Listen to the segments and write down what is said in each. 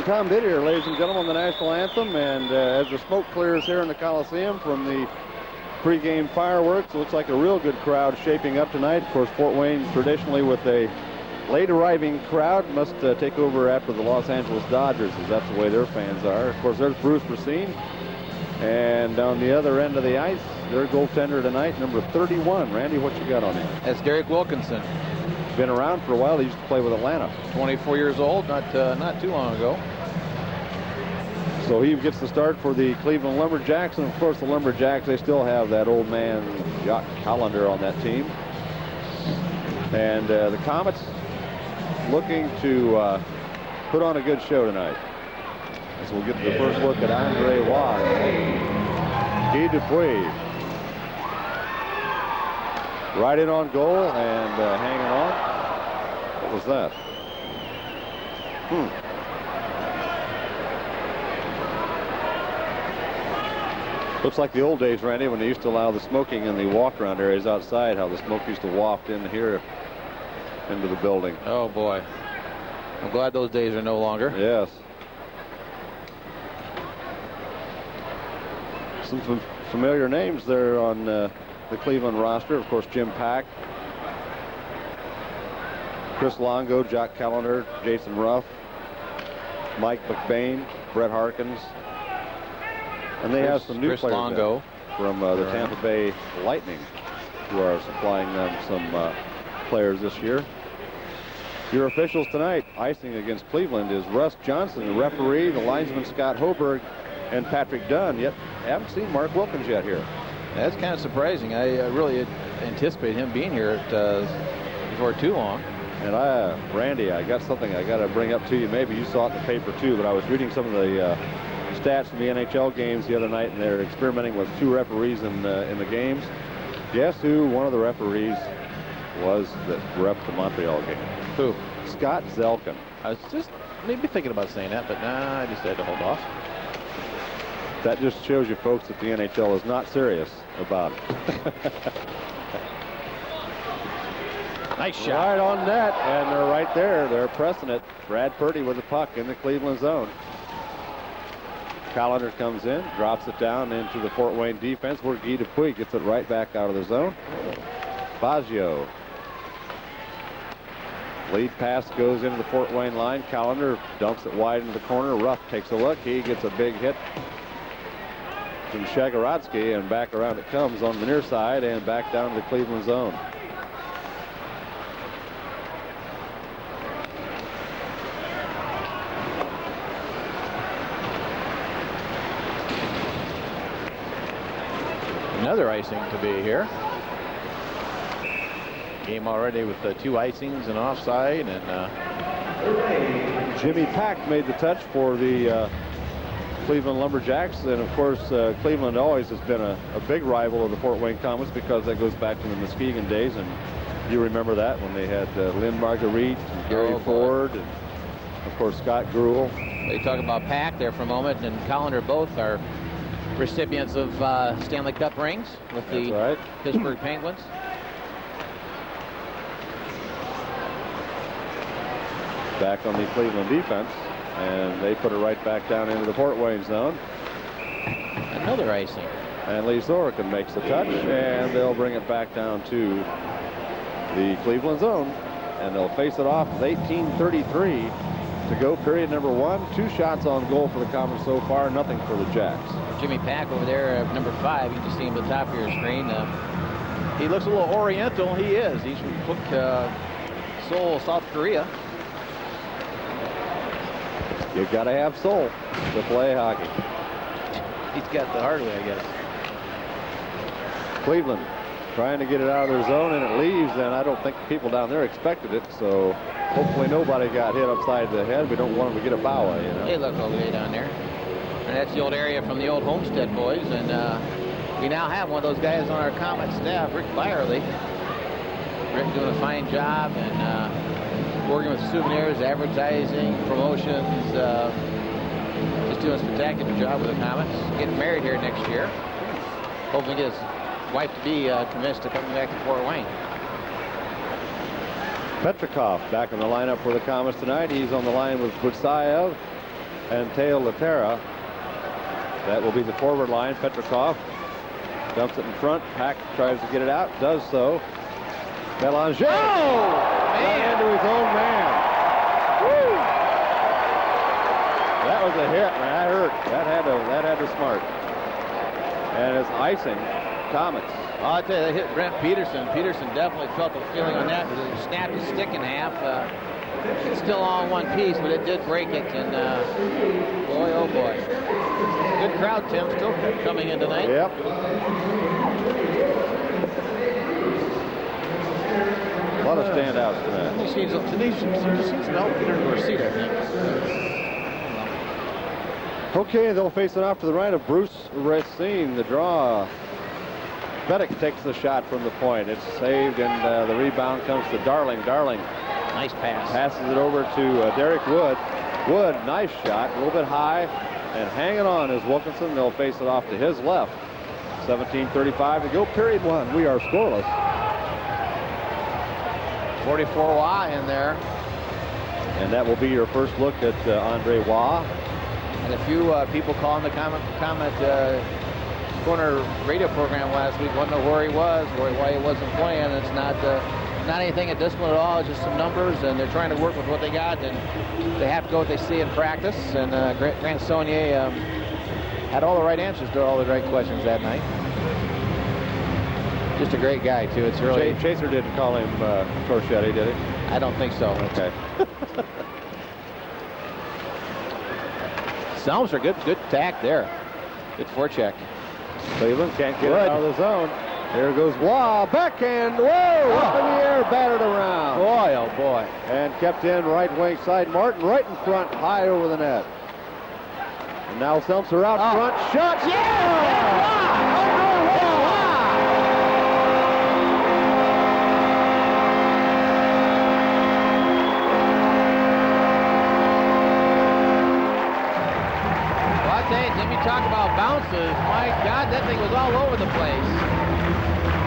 Tom Didier, ladies and gentlemen, the national anthem, and as the smoke clears here in the Coliseum from the pregame fireworks, it looks like a real good crowd shaping up tonight. Of course, Fort Wayne traditionally with a late arriving crowd must take over after the Los Angeles Dodgers, as that's the way their fans are. Of course, there's Bruce Racine, and on the other end of the ice, their goaltender tonight, number 31. Randy, what you got on him? That's Derek Wilkinson. Been around for a while. He used to play with Atlanta. 24 years old, not too long ago. So he gets the start for the Cleveland Lumberjacks, and of course the Lumberjacks, they still have that old man Jack Callander on that team. And the Komets looking to put on a good show tonight. As we'll get the first look at Andre Watt. Guy Dupuis right in on goal and hanging on. What was that? Looks like the old days, Randy, when they used to allow the smoking in the walk-around areas outside, how the smoke used to waft in here into the building. Oh, boy. I'm glad those days are no longer. Yes. Some familiar names there on the Cleveland roster. Of course, Jim Pack, Chris Longo, Jack Callander, Jason Ruff, Mike McBain, Brett Harkins. And they have some new players Longo from the Tampa Bay Lightning, who are supplying them some players this year. Your officials tonight, icing against Cleveland, is Russ Johnson, the referee, the linesman Scott Hoberg, and Patrick Dunn. Yet haven't seen Mark Wilkins yet here. That's kind of surprising. I really anticipated him being here before too long. And Randy, I got something I got to bring up to you. Maybe you saw it in the paper too, but I was reading some of the stats from the NHL games the other night, and they're experimenting with two referees in the games. Guess who one of the referees was that reffed the Montreal game? Who? Scott Zelkin. I was just maybe thinking about saying that, but nah, I just had to hold off. That just shows you, folks, that the NHL is not serious about it. Nice shot. Right on net, and they're right there. They're pressing it. Brad Purdie with the puck in the Cleveland zone. Callander comes in, drops it down into the Fort Wayne defense, where Guy Dupuis gets it right back out of the zone. Baggio. Lead pass goes into the Fort Wayne line. Callander dumps it wide into the corner. Ruff takes a look. He gets a big hit from Shargorodsky, and back around it comes on the near side and back down to the Cleveland zone. Another icing to be here. Game already with the two icings and offside, and Jimmy Pack made the touch for the Cleveland Lumberjacks, and of course Cleveland always has been a big rival of the Fort Wayne Komets because that goes back to the Muskegon days, and you remember that when they had Lynn Marguerite and Gary Ford and of course Scott Gruel. They talk about Pack there for a moment, and Callander both are recipients of Stanley Cup rings with the Pittsburgh Penguins. Back on the Cleveland defense, and they put it right back down into the Fort Wayne zone. Another icing. And Lee Sorochan makes the touch, and they'll bring it back down to the Cleveland zone, and they'll face it off with 18:33 to go, period number one. 2 shots on goal for the Komets so far, nothing for the Jacks. Jimmy Pack over there, number 5. You can see him at the top of your screen. He looks a little Oriental. He is. He's from Seoul, South Korea. You got to have soul to play hockey. He's got the hard way, I guess. Cleveland trying to get it out of their zone, and it leaves, and I don't think the people down there expected it, so hopefully nobody got hit upside the head. We don't want them to get a foul, you know. They look all the way down there. And that's the old area from the old Homestead boys, and We now have one of those guys on our Komets staff, Rick Byerly. Rick doing a fine job and working with souvenirs, advertising, promotions, just doing a spectacular job with the Komets. Getting married here next year. Hopefully get his wife to be convinced to come back to Fort Wayne. Petrakov back in the lineup for the Komets tonight. He's on the line with Butsayev and Lehterä. That will be the forward line. Petrakov dumps it in front. Hack tries to get it out. Does so. Belanger. Oh, right into his own man. Woo! That was a hit, man. That hurt. That had to smart. And it's icing. Komets. Well, I'll tell you, they hit Brent Peterson. Peterson definitely felt the feeling on that because it snapped his stick in half. It's still all in one piece, but it did break it. And boy, oh boy. Good crowd, Tim, still coming in tonight. Yep. A lot of standouts tonight. He seems an outfitter to our seat, I think. Okay, they'll face it off to the right of Bruce Racine. The draw. Petrakov takes the shot from the point. It's saved, and the rebound comes to Darling. Darling. Nice pass. Passes it over to Derek Wood. Wood, nice shot, a little bit high, and hanging on is Wilkinson. They'll face it off to his left. 17:35 to go, period one. We are scoreless. 44 Waugh in there. And that will be your first look at Andre Waugh. And a few people calling the Komet Corner radio program last week wanted to know where he was, why he wasn't playing. It's not anything at discipline at all. It's just some numbers, and they're trying to work with what they got, and they have to go what they see in practice. And Grant Saunier had all the right answers to all the right questions that night. Just a great guy too. It's really Chaser didn't call him Torchetti, did he? I don't think so. Okay. Selmser, good attack there. Good forecheck. Cleveland can't get it out of the zone. There goes Waugh, backhand, whoa, up in the air, batted around. Boy, oh boy. And kept in right wing side. Martin right in front, high over the net. And now Selmser out front, shot. Jimmy talked about bounces. My God, that thing was all over the place.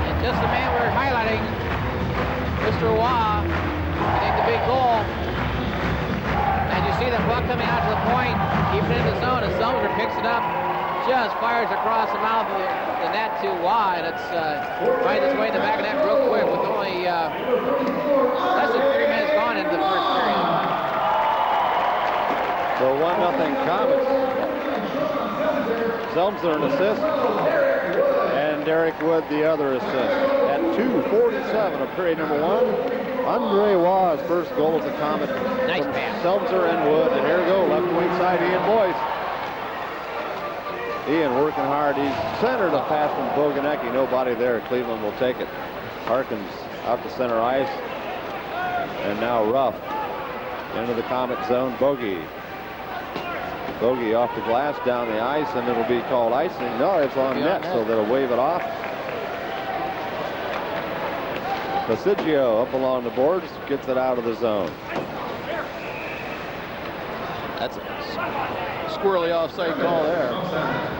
And just the man we're highlighting, Mr. Waugh, getting the big goal. And you see the puck coming out to the point, keeping it in the zone, and Selmser picks it up, just fires across the mouth of the net to Waugh, and it's finds its way in the back of the net real quick with only less than 3 minutes gone into the first period. So 1-0 Komets. Selmser an assist, and Derek Wood the other assist. At 2:47 of period number one, Andre Waugh's first goal of the Komet. Nice pass. Selmser and Wood, and here we go, left wing side, Ian Boyce. Ian working hard. He's centered a pass from Boguniecki. Nobody there. Cleveland will take it. Harkins out to center ice, and now Ruff into the Komet zone. Bogey off the glass, down the ice, and it'll be called icing. No, it's on net, so they'll wave it off. Butsayev up along the boards, gets it out of the zone. That's a squirrely offside call there.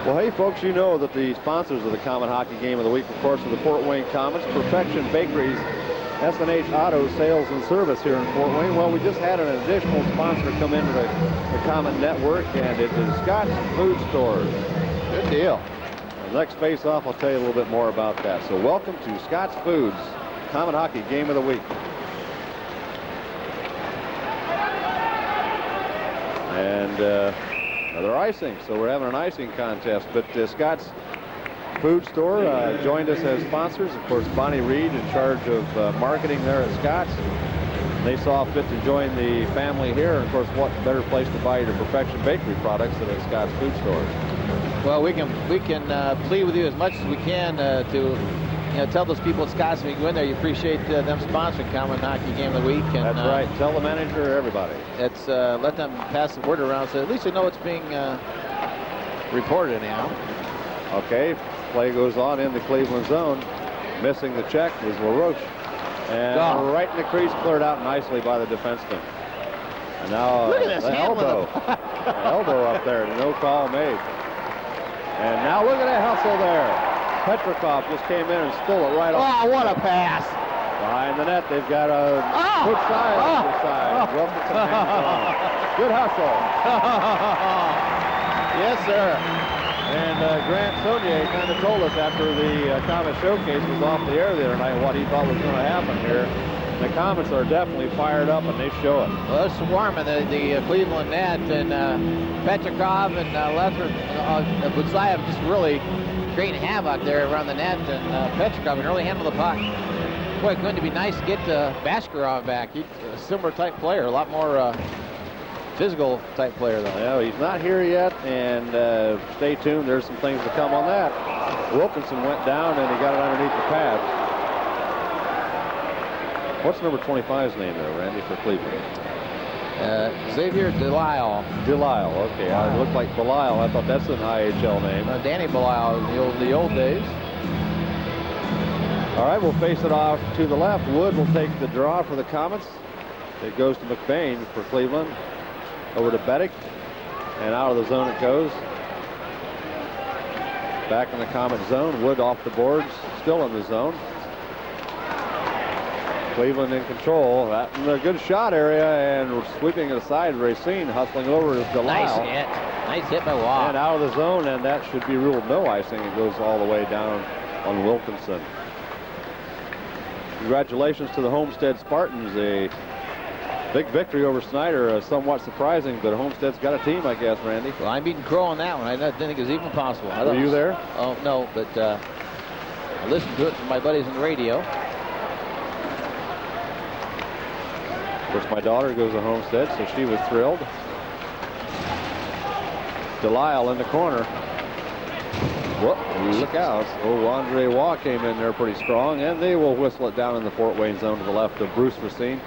Well, hey, folks, you know that the sponsors of the Komet Hockey Game of the Week, of course, are the Fort Wayne Komets, Perfection Bakeries, S&H Auto Sales and Service here in Fort Wayne. Well, we just had an additional sponsor come into the Komet Network, and it is Scott's Food Stores. Good deal. The next face-off, I'll tell you a little bit more about that. So welcome to Scott's Foods, Komet Hockey Game of the Week. And another icing, so we're having an icing contest. But Scott's Food Store joined us as sponsors. Of course, Bonnie Reed in charge of marketing there at Scott's. They saw fit to join the family here. And of course, what better place to buy your Perfection Bakery products than at Scott's Food Store? Well, we can plead with you as much as we can to tell those people at Scott's when you go in there you appreciate them sponsoring Komet Hockey Game of the Week. And, that's right. Tell the manager, everybody. It's let them pass the word around so at least they know it's being reported anyhow. Okay. Play goes on in the Cleveland zone. Missing the check is LaRoche. And right in the crease, cleared out nicely by the defenseman. And now look at this the elbow. Elbow up there, no call made. And now look at that hustle there. Petrakov just came in and stole it right off. Oh, what a pass. Behind the net, they've got a good side on the side. Wilkinson hangs on. Good hustle. Yes, sir. And Grant Saunier kind of told us after the Komets showcase was off the air the other night what he thought was going to happen here. The Komets are definitely fired up, and they show it. Well, they're swarming the Cleveland net, and Petrakov and Butsayev just really creating havoc there around the net, and Petrakov can really handle the puck. Boy, it's going to be nice to get Bashkarov back. He's a similar type player, a lot more physical type player, though. Yeah, he's not here yet, and stay tuned. There's some things to come on that. Wilkinson went down, and he got it underneath the pads. What's number 25's name there, Randy, for Cleveland? Xavier Delisle. Delisle, okay. It looked like Belisle. I thought that's an IHL name. Danny Belisle in the old days. All right, we'll face it off to the left. Wood will take the draw for the Komets. It goes to McBain for Cleveland. Over to Bettick, and out of the zone it goes. Back in the Komet zone. Wood off the boards, still in the zone. Cleveland in control. That in a good shot area, and sweeping it aside. Racine hustling over to Delisle. Nice hit. Nice hit by Waugh. And out of the zone, and that should be ruled no icing. It goes all the way down on Wilkinson. Congratulations to the Homestead Spartans. A big victory over Snyder. Somewhat surprising, but Homestead's got a team, I guess, Randy. Well, I'm beating Crow on that one. I didn't think it was even possible. Were you there? Oh, no, but I listened to it from my buddies on the radio. Of course, my daughter goes to Homestead, so she was thrilled. Delisle in the corner. Whoop, look out. Oh, Andre Waugh came in there pretty strong, and they will whistle it down in the Fort Wayne zone to the left of Bruce Racine.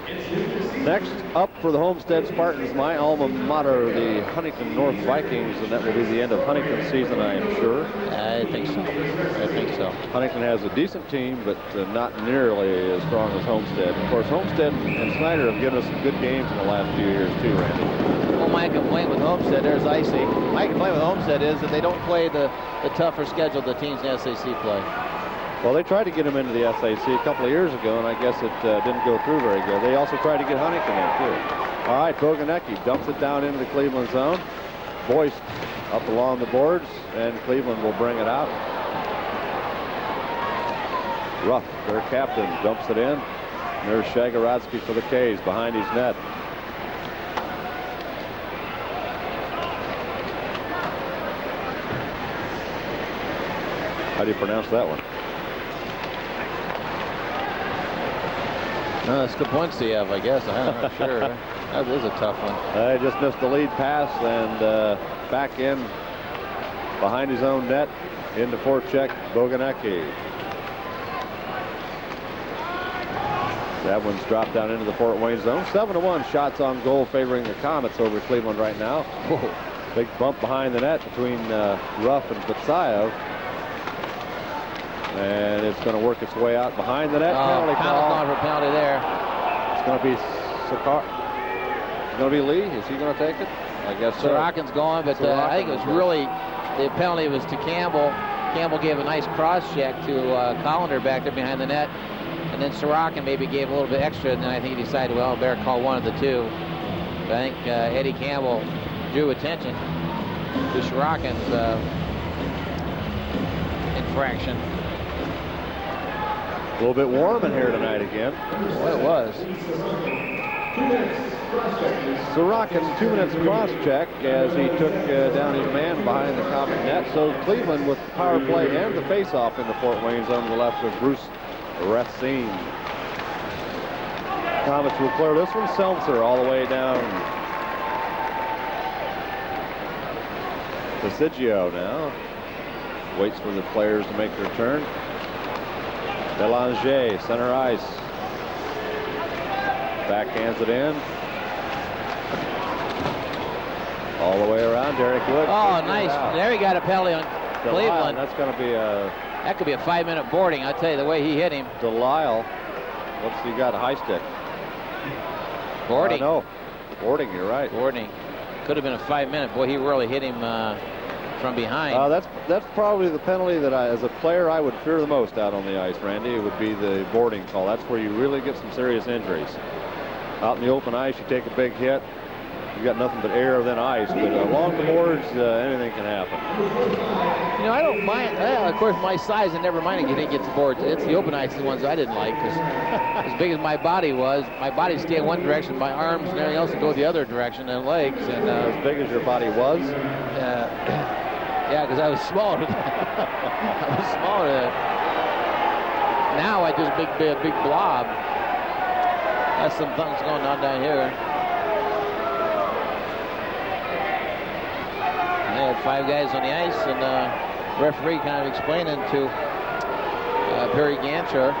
Next up for the Homestead Spartans, my alma mater, the Huntington North Vikings, and that will be the end of Huntington's season, I am sure. I think so. I think so. Huntington has a decent team, but not nearly as strong as Homestead. Of course, Homestead and Snyder have given us some good games in the last few years, too, Randy. Well, my complaint with Homestead, there's Icy. My complaint with Homestead is that they don't play the tougher schedule the teams in the SAC play. Well, they tried to get him into the SAC a couple of years ago, and I guess it didn't go through very good. They also tried to get Huntington in, too. All right, Boguniecki dumps it down into the Cleveland zone. Boyce up along the boards, and Cleveland will bring it out. Ruff, their captain, dumps it in. And there's Shargorodsky for the K's behind his net. How do you pronounce that one? Boguniecki, I guess. I'm not sure. That is a tough one. He just missed the lead pass, and back in behind his own net into forecheck Boguniecki. That one's dropped down into the Fort Wayne zone. 7-1 shots on goal favoring the Komets over Cleveland right now. Whoa. Big bump behind the net between Ruff and Butsayev. And it's going to work its way out behind the net. Penalty call. Going for a penalty there. It's going to be Sakar. It's going to be Lee. Is he going to take it? I guess so. Sorochan's going, but I think it was really, the penalty was to Campbell. Campbell gave a nice cross check to Collender back there behind the net. And then Sorochan maybe gave a little bit extra, and then I think he decided, well, better call one of the two. But I think Eddie Campbell drew attention to Sorochan's infraction. A little bit warm in here tonight again. Well, it was. Sorochan, 2 minutes cross check as he took down his man behind the Komet net. So Cleveland with the power play and the face-off in the Fort Wayne zone to the left of Bruce Racine. Komets will clear this one. Selmser all the way down. Butsayev now waits for the players to make their turn. Belanger, center ice. Backhands it in. All the way around, Derek Wood. Oh, nice. There he got a penalty on Cleveland. That's going to be a... That could be a 5-minute boarding. I'll tell you, the way he hit him. Delisle. What's he got? A high stick. Boarding. No. Boarding, you're right. Boarding. Could have been a 5-minute. Boy, he really hit him from behind. That's probably the penalty that as a player, I would fear the most out on the ice, Randy. It would be the boarding call. That's where you really get some serious injuries. Out in the open ice, you take a big hit. You got nothing but air than ice, but along the boards, anything can happen. You know, I don't mind. Of course, my size, I never minded getting against the boards. It's the open ice, the ones I didn't like, because as big as my body was, my body stay in one direction, my arms and everything else would go the other direction, and legs. And as big as your body was? Yeah, because I was smaller. I was smaller. Now I just big blob. That's some things going on down here. They had 5 guys on the ice, and referee kind of explaining to Perry Gancher.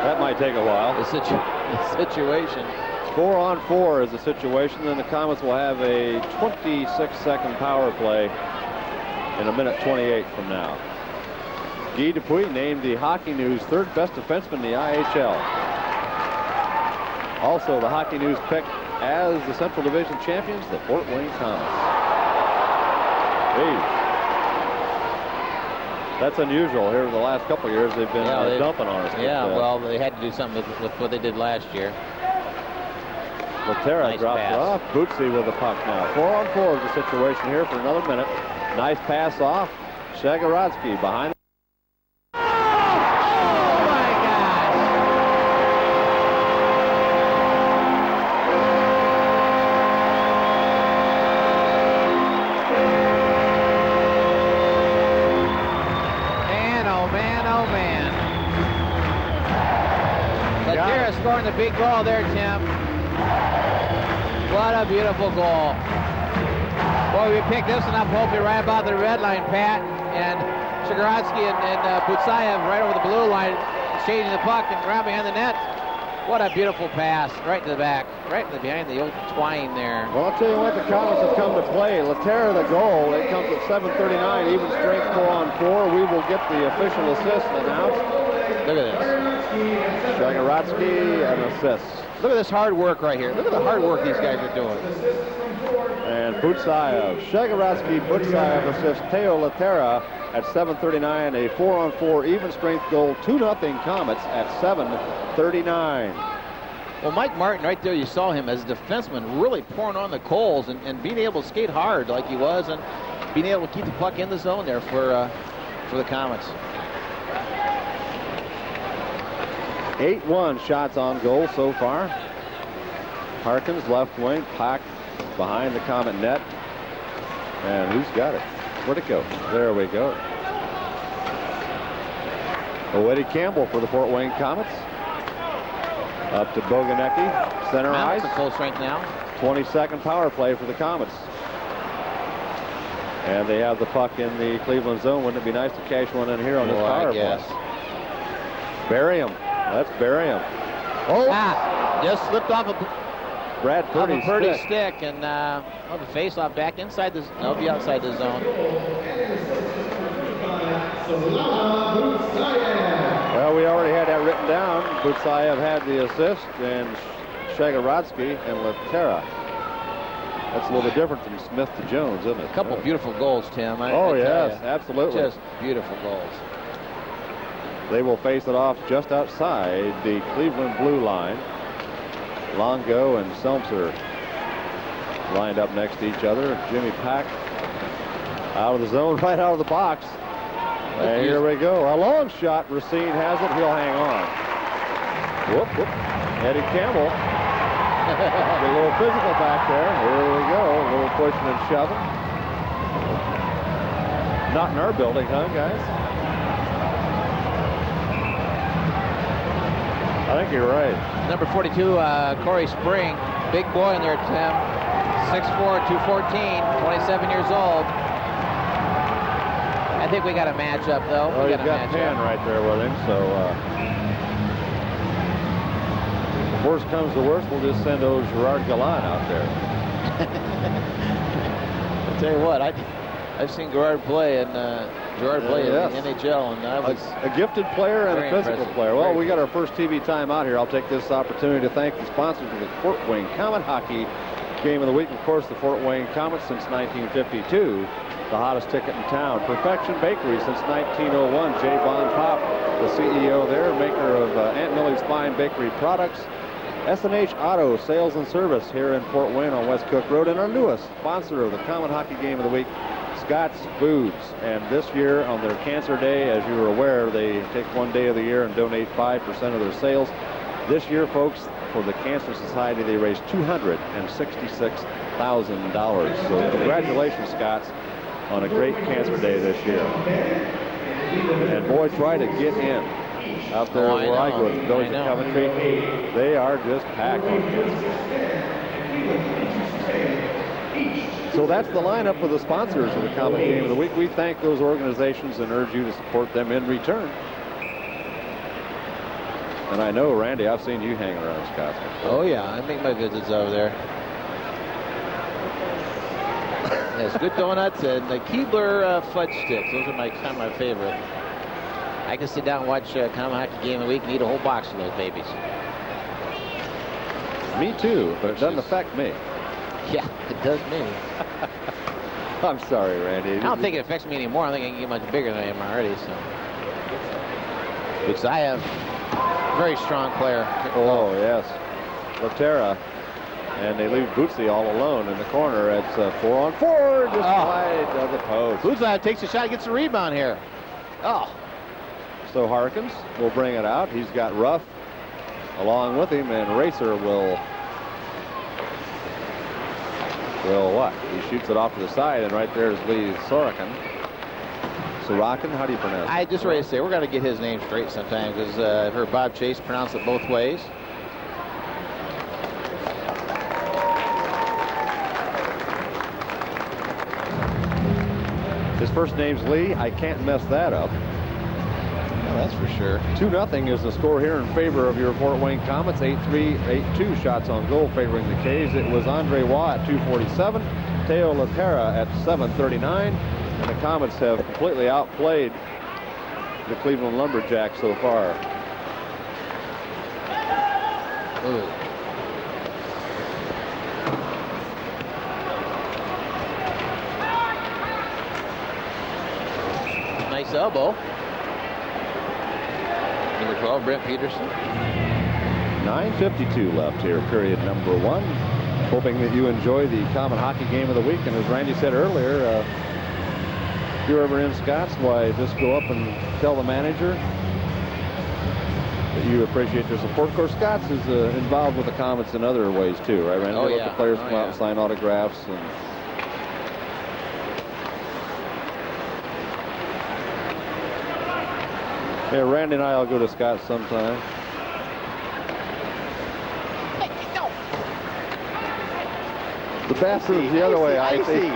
That might take a while. The situation. 4-on-4 is the situation. Then the Komets will have a 26-second power play in 1:28 from now. Guy Dupuis named the Hockey News 3rd best defenseman in the IHL. Also, the Hockey News picked as the Central Division champions, the Fort Wayne Komets. That's unusual. Here in the last couple of years, they've been dumping on us. Yeah, well, they had to do something with what they did last year. Lehterä drops it off. Butsayev with the puck now. 4-on-4 is the situation here for another minute. Nice pass off. Shargorodsky behind. Scoring the big goal there, Tim. What a beautiful goal. Boy, we picked this one up hopefully right about the red line, Pat. And Shargorodsky and Butsayev right over the blue line, shading the puck and right behind the net. What a beautiful pass, right to the back, right behind the old twine there. Well, I'll tell you what, the Komets have come to play. Lehterä the goal. It comes at 7:39, even strength 4-on-4. We will get the official assist announced. Look at this. Shargorodsky an assist. Look at this hard work right here. Look at the hard work these guys are doing. And Butsayev, Shargorodsky, Butsayev assist Teo Lehterä at 7:39, a 4-on-4 even strength goal, 2-0 Komets at 7:39. Well, Mike Martin right there, you saw him as a defenseman really pouring on the coals and being able to skate hard like he was and being able to keep the puck in the zone there for the Komets. 8-1 shots on goal so far. Harkins left wing, Pack behind the Komet net. And who's got it? Where'd it go? There we go. Eddie Campbell for the Fort Wayne Komets. Up to Boguniecki, center ice. Full strength now. 22nd power play for the Komets. And they have the puck in the Cleveland zone. Wouldn't it be nice to cash one in here on this power play? Bury him. Let's bury him. Oh! Just slipped off Brad Purdie's stick and the face-off back inside the. No, be outside the zone. Well, we already had that written down. Butsayev had the assist, and Shargorodsky and Lehterä. That's a little bit different from Smith to Jones, isn't it? A couple beautiful goals, Tim. Yes, absolutely. Just beautiful goals. They will face it off just outside the Cleveland blue line. Longo and Selmser lined up next to each other. Jimmy Pack out of the zone, right out of the box. And here we go. A long shot. Racine has it. He'll hang on. Whoop, whoop. Eddie Campbell. A little physical back there. Here we go. A little pushing and shoving. Not in our building, huh, guys? I think you're right. Number 42, Corey Spring. Big boy in there, Tim. 6'4", 214, 27 years old. I think we got a matchup, though. Oh, we got Penn right there with him, so if worst comes to worst, we'll just send old Gerard Gallant out there. I'll tell you what, I've seen Gerard play in the NHL, and I was a gifted player and a physical impressive. player. Well, we got our first TV time out here. I'll take this opportunity to thank the sponsors of the Fort Wayne Comet Hockey Game of the Week. Of course, the Fort Wayne Komets since 1952, the hottest ticket in town. Perfection Bakery since 1901. Jay Von Pop, the CEO there, maker of Aunt Millie's fine bakery products. S&H Auto Sales and Service here in Fort Wayne on West Cook Road, and our newest sponsor of the Comet Hockey Game of the Week, Scott's Foods. And this year on their Cancer Day, as you are aware, they take one day of the year and donate 5% of their sales. This year, folks, for the Cancer Society, they raised $266,000. So congratulations, Scott's, on a great Cancer Day this year. And boy, try to get in. Out there where I go, the Village of Coventry, they are just packed on kids. So that's the lineup of the sponsors of the Comet Game of the Week. We thank those organizations and urge you to support them in return. And I know, Randy, I've seen you hang around Scott's. Oh yeah, I make my visits over there. Yes, good donuts and the Keebler fudge sticks. Those are kind of my favorite. I can sit down and watch Comet Hockey Game of the Week and eat a whole box of those babies. Me too, but it doesn't affect me. Yeah, it does me. I'm sorry, Randy. I don't think it affects me anymore. I think I can get much bigger than I am already. So, Butsayev, very strong player. Oh yes, Lehterä, and they leave Bootsy all alone in the corner. It's 4-on-4, just wide of the post. Butsayev takes a shot, gets a rebound here. Oh. So Harkins will bring it out. He's got Ruff along with him, and Racer will what? He shoots it off to the side, and right there is Lee Sorochan. Sorochan, how do you pronounce it? I just ready to say, we're going to get his name straight sometime, because I've heard Bob Chase pronounce it both ways. His first name's Lee. I can't mess that up. That's for sure. 2-0 is the score here in favor of your Fort Wayne Komets. 8-3, 8-2 shots on goal favoring the K's. It was Andre Waugh at 2:47, Teo Lehterä at 7:39, and the Komets have completely outplayed the Cleveland Lumberjacks so far. Ooh. Nice elbow. Number 12, Brent Peterson. 9:52 left here, period number 1. Hoping that you enjoy the Comet Hockey Game of the Week. And as Randy said earlier, if you're ever in Scott's, why just go up and tell the manager that you appreciate their support. Of course, Scott's is involved with the Komets in other ways too, right, Randy? Oh, Let yeah. the players come out and sign autographs. And yeah, Randy and I will go to Scott's sometime. The bathroom's the other way, I see.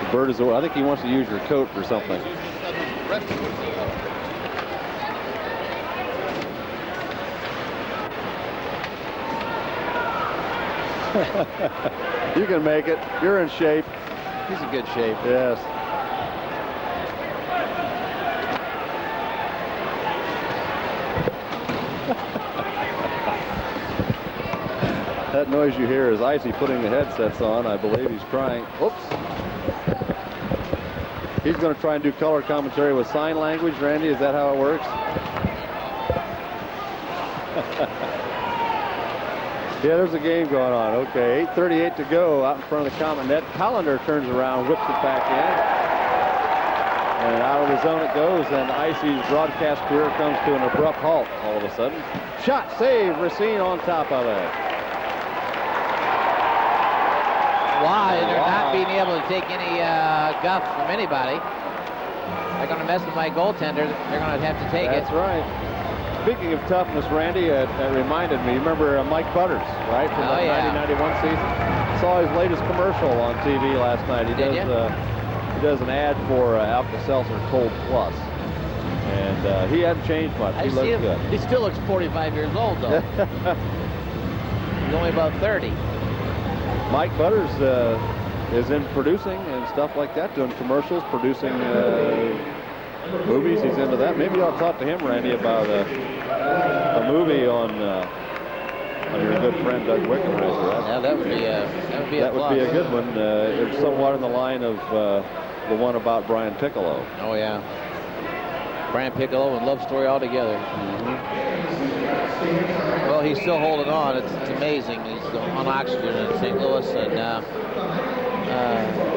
The bird is away. I think he wants to use your coat for something. You can make it. You're in shape. He's in good shape. Yes. That noise you hear is Icy putting the headsets on. I believe he's trying. Oops. He's going to try and do color commentary with sign language, Randy. Is that how it works? Yeah, there's a game going on. Okay, 8:38 to go out in front of the Comet net. Hollander turns around, whips it back in. And out of the zone it goes, and Icy's broadcast career comes to an abrupt halt all of a sudden. Shot, save, Racine on top of it. Why? They're not being able to take any guff from anybody. They're going to mess with my goaltender. They're going to have to take it. That's right. Speaking of toughness, Randy, it reminded me, remember Mike Butters, right, from the 1991 season? Saw his latest commercial on TV last night. He does an ad for Alka-Seltzer Cold Plus. And he hasn't changed much. He looks good. He still looks 45 years old, though. He's only about 30. Mike Butters is in producing and stuff like that, doing commercials, producing movies. He's into that. Maybe I'll talk to him, Randy, about a movie on your good friend Doug Wickenheiser. Yeah, that would be a good one. It's somewhat in the line of the one about Brian Piccolo. Oh yeah, Brian Piccolo and Love Story altogether. Well, he's still holding on. It's amazing. He's on oxygen in St. Louis, and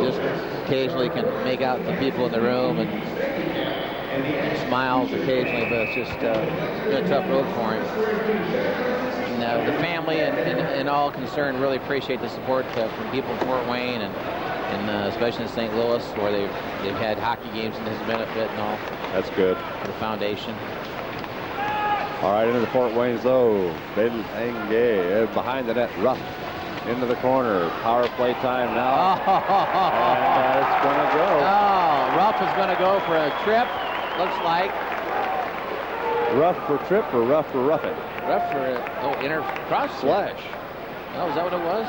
just occasionally can make out the people in the room and smiles occasionally, but it's just been a tough road for him. And the family and all concerned really appreciate the support from people in Fort Wayne and especially in St. Louis, where they've had hockey games in his benefit and all. That's good. For the foundation. All right, into the Fort Wayne zone. Belenge behind the net, Ruff into the corner. Power play time now. And it's going to go. Oh, Ruff is going to go for a trip, looks like. Ruff for trip or Ruff for roughing? Ruff for inner cross slash. Oh, is that what it was?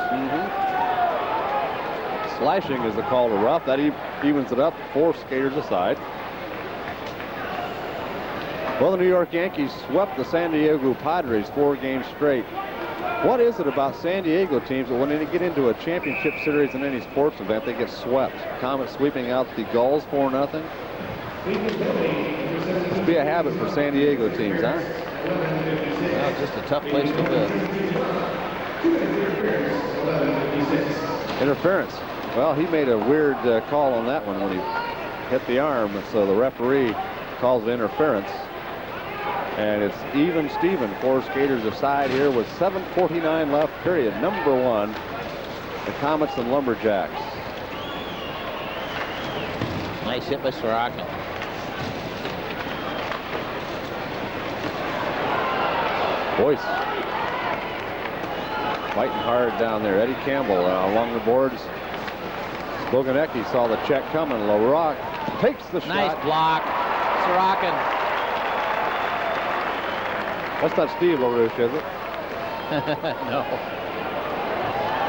Slashing is the call to Ruff. That evens it up, 4 skaters aside. Well, the New York Yankees swept the San Diego Padres 4 games straight. What is it about San Diego teams that when they get into a championship series in any sports event, they get swept? Komets sweeping out the Gulls 4-0. It's be a habit for San Diego teams, huh? Well, just a tough place to live. Interference. Well, he made a weird call on that one when he hit the arm, so the referee calls the interference. And it's even Steven, 4 skaters aside here with 7:49 left, period. Number 1, the Komets and Lumberjacks. Nice hit by Sorochan. Boyce fighting hard down there. Eddie Campbell along the boards. Boguniecki saw the check coming. LaRock takes the shot. Nice block. Sorochan. That's not Steve LaRouche, is it? No.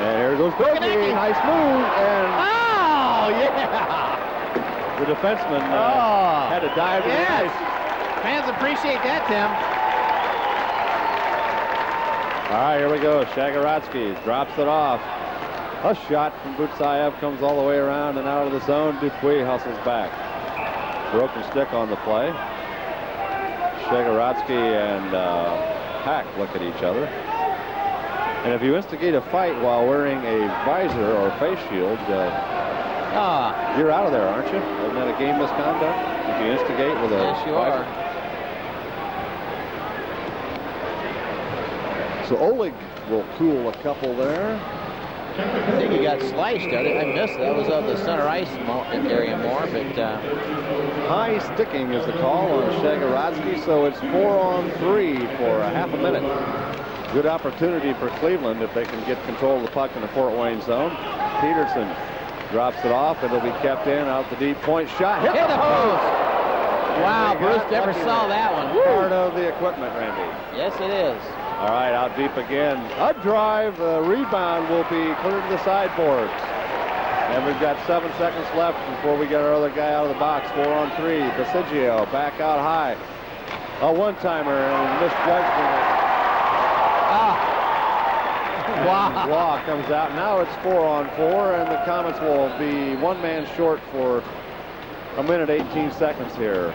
And here goes Boguniecki. Nice move. And oh, yeah. The defenseman had to dive to the ice. Fans appreciate that, Tim. All right, here we go. Shargorodsky drops it off. A shot from Butsayev comes all the way around and out of the zone. Dupuis hustles back. Broken stick on the play. Shargorodsky and Hack look at each other. And if you instigate a fight while wearing a visor or face shield, you're out of there, aren't you? Isn't that a game misconduct? If you instigate with a yes, you visor? are. So Oleg will cool a couple there. I think he got sliced. I missed it. That was of the center ice area more, but high sticking is the call on Shargorodsky, so it's 4-on-3 for a half a minute. Good opportunity for Cleveland if they can get control of the puck in the Fort Wayne zone. Peterson drops it off. It'll be kept in out the deep point shot. Hit the post. Wow, Bruce never saw that one. Part of the equipment, Randy. Yes, it is. All right, out deep again. A drive. The rebound will be cleared to the sideboards. And we've got 7 seconds left before we get our other guy out of the box. 4-on-3. Butsayev back out high. A one-timer and misjudgment. Wow. Waugh comes out. Now it's 4-on-4, and the Komets will be 1 man short for a minute 18 seconds here.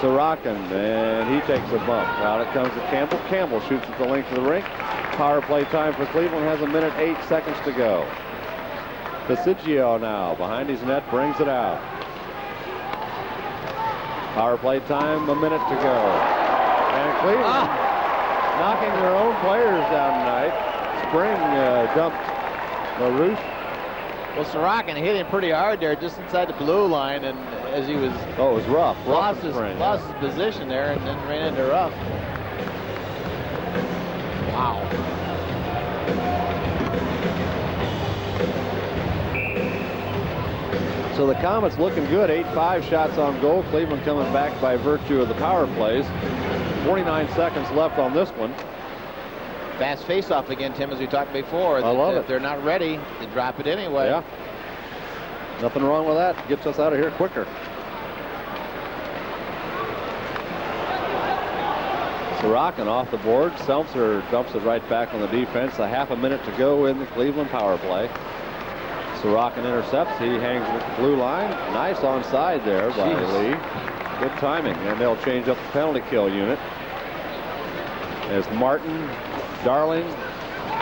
Sorochan, and he takes a bump. Out it comes to Campbell. Campbell shoots at the length of the rink. Power play time for Cleveland has a minute 8 seconds to go. Butsayev now behind his net brings it out. Power play time, a minute to go. And Cleveland knocking their own players down tonight. Spring dumped LaRouche. Well, Sorochan hit him pretty hard there just inside the blue line, and as he was... Oh, it was rough. Lost his position there and then ran into Ruff. Wow. So So the Komets looking good. 8-5 shots on goal. Cleveland coming back by virtue of the power plays. 49 seconds left on this one. Fast face-off again, Tim, as we talked before. I love it. If they're not ready, they drop it anyway. Yeah. Nothing wrong with that. Gets us out of here quicker. Sorochan off the board. Selmser dumps it right back on the defense. A half a minute to go in the Cleveland power play. Sorochan intercepts. He hangs with the blue line. Nice onside there by Lee. Good timing. And they'll change up the penalty kill unit. As Martin, Darling,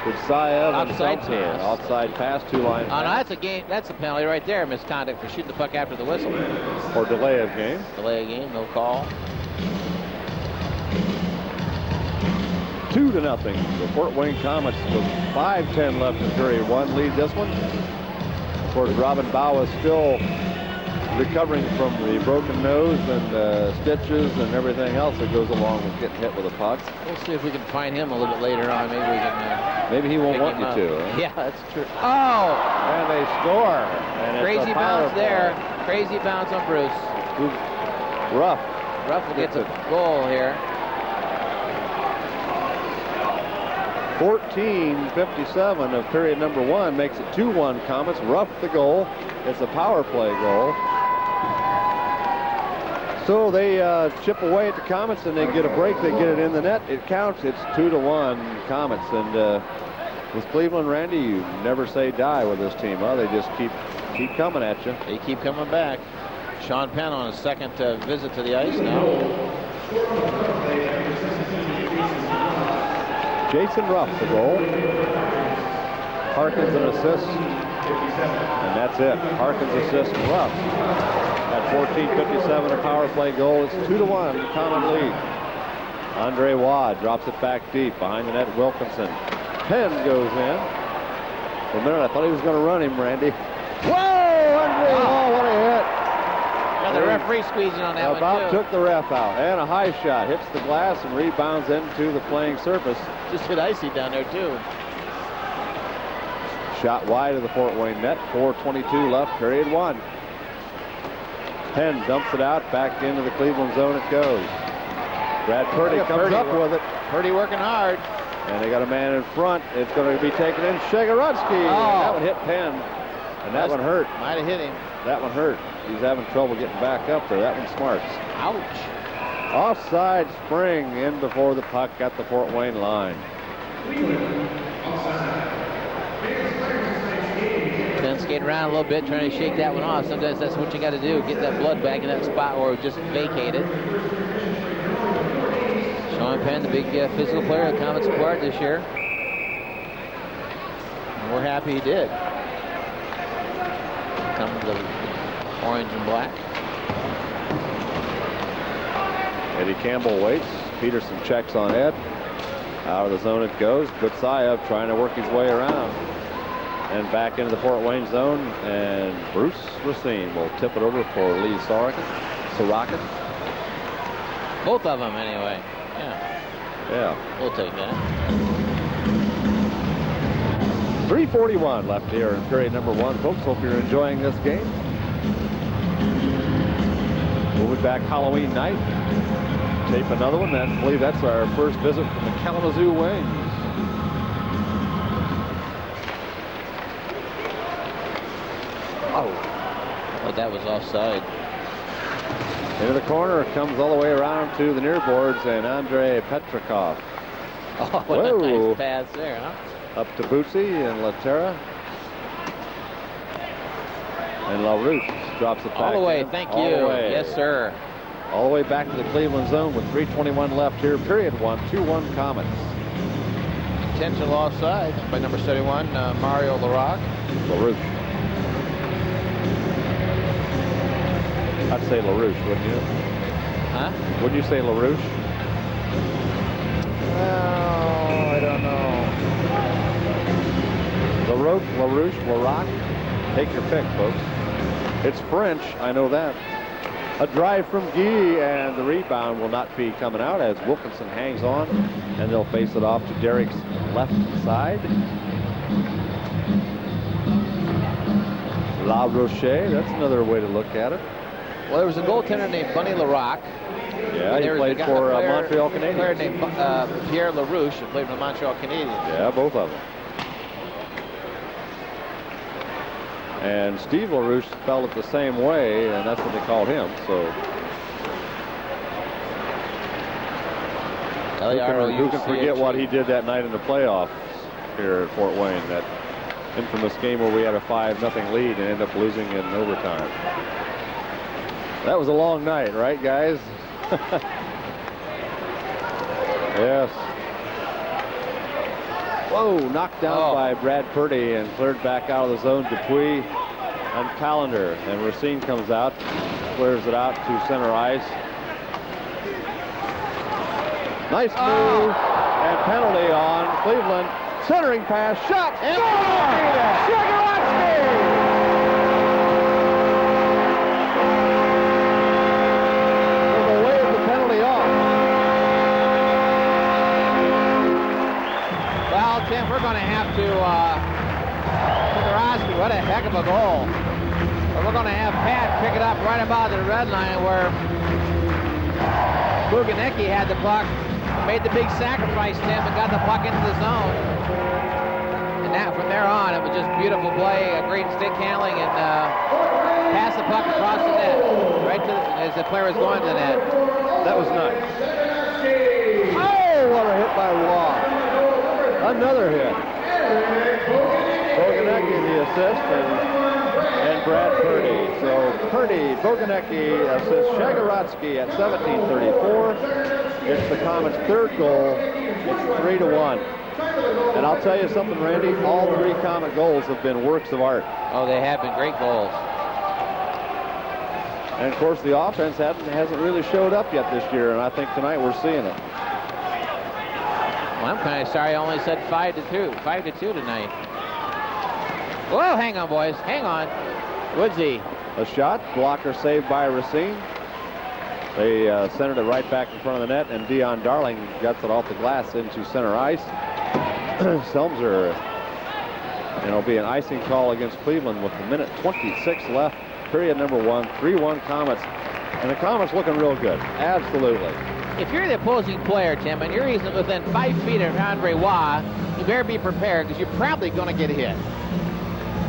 Butsayev, and Selmser. Offside pass, two-line pass. Oh, no, that's a game. That's a penalty right there. Misconduct for shooting the puck after the whistle. Or delay of game. Delay of game, no call. 2-0. The Fort Wayne Komets with 5:10 left in period one lead this one. Of course, Robin Bow is still recovering from the broken nose and stitches and everything else that goes along with getting hit with a puck. We'll see if we can find him a little bit later on. Maybe we can. Maybe he won't want you up. to. Huh? Yeah, that's true. Oh! And they score. And crazy bounce there. Crazy bounce on Bruce. Ruff. Ruff will get a goal here. 14:57 of period number one makes it 2-1 Komets. Ruff the goal. It's a power play goal. So they chip away at the Komets and they get a break. They get it in the net. It counts. It's 2-1 Komets. And with Cleveland, Randy, you never say die with this team. Huh? They just keep coming at you. They keep coming back. Sean Penn on his second visit to the ice now. Jason Ruff the goal. Harkins an assist. And that's it. Harkins assist Ruff. At 14:57 a power play goal. It's 2-1 Komet lead. Andre Waugh drops it back deep behind the net. Wilkinson. Penn goes in. For a minute I thought he was going to run him, Randy. Whoa! Andre Waugh, what a hit. Yeah, the referee squeezing on that one, about too. took the ref out. And a high shot. Hits the glass and rebounds into the playing surface. Just hit icy down there, too. Shot wide of the Fort Wayne net. 4:22 left, period one. Penn dumps it out. Back into the Cleveland zone it goes. Brad Purdie comes up with it. Purdie working hard. And they got a man in front. It's going to be taken in. Shargorodsky. Oh. That one hit Penn. And that one hurt. Might have hit him. That one hurt. He's having trouble getting back up there. That one smarts. Ouch. Offside spring in before the puck at the Fort Wayne line. Penn skating around a little bit, trying to shake that one off. Sometimes that's what you got to do. Get that blood back in that spot where it just vacated. Sean Penn, the big physical player the Komets acquired this year. And we're happy he did. Come to the orange and black. Eddie Campbell waits. Peterson checks on Ed. Out of the zone it goes. Butsayev trying to work his way around. And back into the Fort Wayne zone. And Bruce Racine will tip it over for Lee Sorochan. Both of them, anyway. Yeah. We'll take that. 3:41 left here in period number one. Folks, hope you're enjoying this game. We'll be back Halloween night. Tape another one. I believe that's our first visit from the Kalamazoo Wings. Oh, that was offside. Into the corner, comes all the way around to the near boards, and Andre Petrakov. Oh, what a nice pass there, huh? Up to Bootsy and Lehterä. And LaRouche drops it back. All the way, in. thank all you. The way. Yes, sir. All the way back to the Cleveland zone with 3:21 left here. Period one, 2-1 Komets. Intentional offside by number 71, Mario LaRouche. LaRouche. I'd say LaRouche, wouldn't you? Huh? Wouldn't you say LaRouche? Well, I don't know. LaRouche, LaRouche. Take your pick, folks. It's French, I know that. A drive from Guy, and the rebound will not be coming out as Wilkinson hangs on, and they'll face it off to Derek's left side. La Roche, that's another way to look at it. Well, there was a goaltender named Bunny LaRocque. Yeah, he played for Montreal Canadiens. A player named Pierre LaRouche, who played for the Montreal Canadiens. Yeah, both of them. And Steve LaRouche felt it the same way, and that's what they called him. So who can forget what he did that night in the playoffs here at Fort Wayne? That infamous game where we had a 5-0 lead and ended up losing in overtime. That was a long night, right, guys? Yes. Whoa, knocked down by Brad Purdie and cleared back out of the zone. Dupuis and Callender. And Racine comes out, clears it out to center ice. Nice move and penalty on Cleveland. Centering pass, shot, and Shargorodsky! So the way of the penalty off. Well, Tim, we're going to have to, Shargorodsky, what a heck of a goal. But we're going to have Pat pick it up right about the red line where Boguniecki had the puck, made the big sacrifice, Tim, and got the puck into the zone. And that, from there on, it was just beautiful play, a great stick handling, and pass the puck across the net, right to as the player was going to the net. That was nice. Oh, what a hit by Waugh. Another hit. Boguniecki the assist, and Brad Purdie. So Purdie, Boguniecki assists Shargorodsky at 17:34. It's the Komets' third goal. It's 3-1. And I'll tell you something, Randy, all 3 Komet goals have been works of art. Oh, they have been great goals. And of course the offense hasn't really showed up yet this year, and I think tonight we're seeing it. Well, I'm kind of sorry I only said 5-2 tonight. Whoa, hang on, boys, hang on. Woodsy. A shot, blocker saved by Racine. They centered it right back in front of the net, and Dion Darling gets it off the glass into center ice. Selmser, and it'll be an icing call against Cleveland with 1:26 left. Period number 1, 3-1 Komets. And the Komets looking real good, absolutely. If you're the opposing player, Tim, and you're within 5 feet of Andre Waugh, you better be prepared because you're probably going to get hit.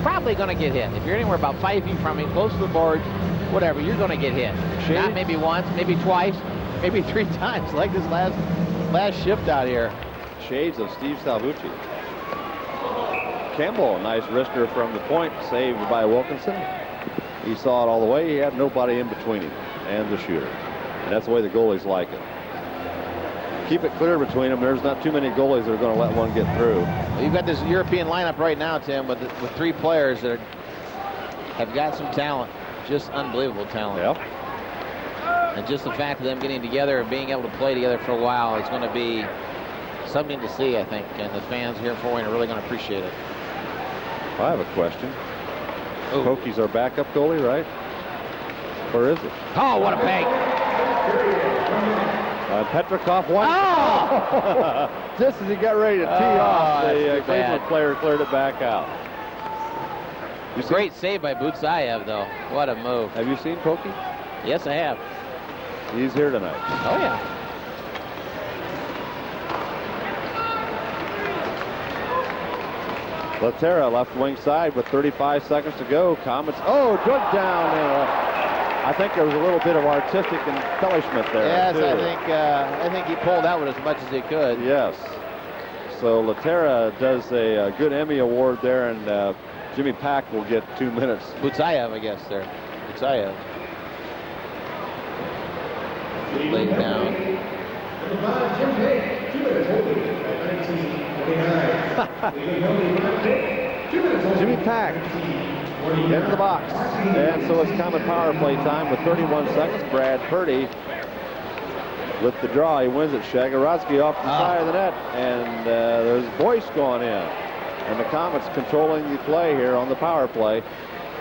Probably going to get hit. If you're anywhere about 5 feet from him, close to the boards, whatever, you're going to get hit. Not maybe once, maybe twice, maybe 3 times, like this last shift out here. Shades of Steve Salvucci. Campbell, a nice wrister from the point, saved by Wilkinson. He saw it all the way. He had nobody in between him and the shooter. And that's the way the goalies like it. Keep it clear between them. There's not too many goalies that are going to let one get through. Well, you've got this European lineup right now, Tim, with 3 players that have got some talent. Just unbelievable talent. Yep. And just the fact of them getting together and being able to play together for a while is going to be something to see, I think. And the fans here in Fort Wayne are really going to appreciate it. I have a question. Pokey's our backup goalie, right? Or is it? Oh, what a bank. Petrakov won. Oh! Just as he got ready to tee off, the Cleveland player cleared it back out. Great save by Butsayev, though. What a move. Have you seen Pokey? Yes, I have. He's here tonight. Oh, yeah. Lehterä left wing side with 35 seconds to go. Komets, dug down. And, I think there was a little bit of artistic embellishment there. Yes, too. I think he pulled out with as much as he could. Yes. So Lehterä does a good Emmy award there, and Jimmy Pack will get 2 minutes. Butsayev, I guess, there. Butsayev. Laid down. Jimmy Pack into the box. And so it's Komet power play time with 31 seconds. Brad Purdie with the draw. He wins it. Shargorodsky off the side of the net. And there's Boyce going in. And the Komets controlling the play here on the power play.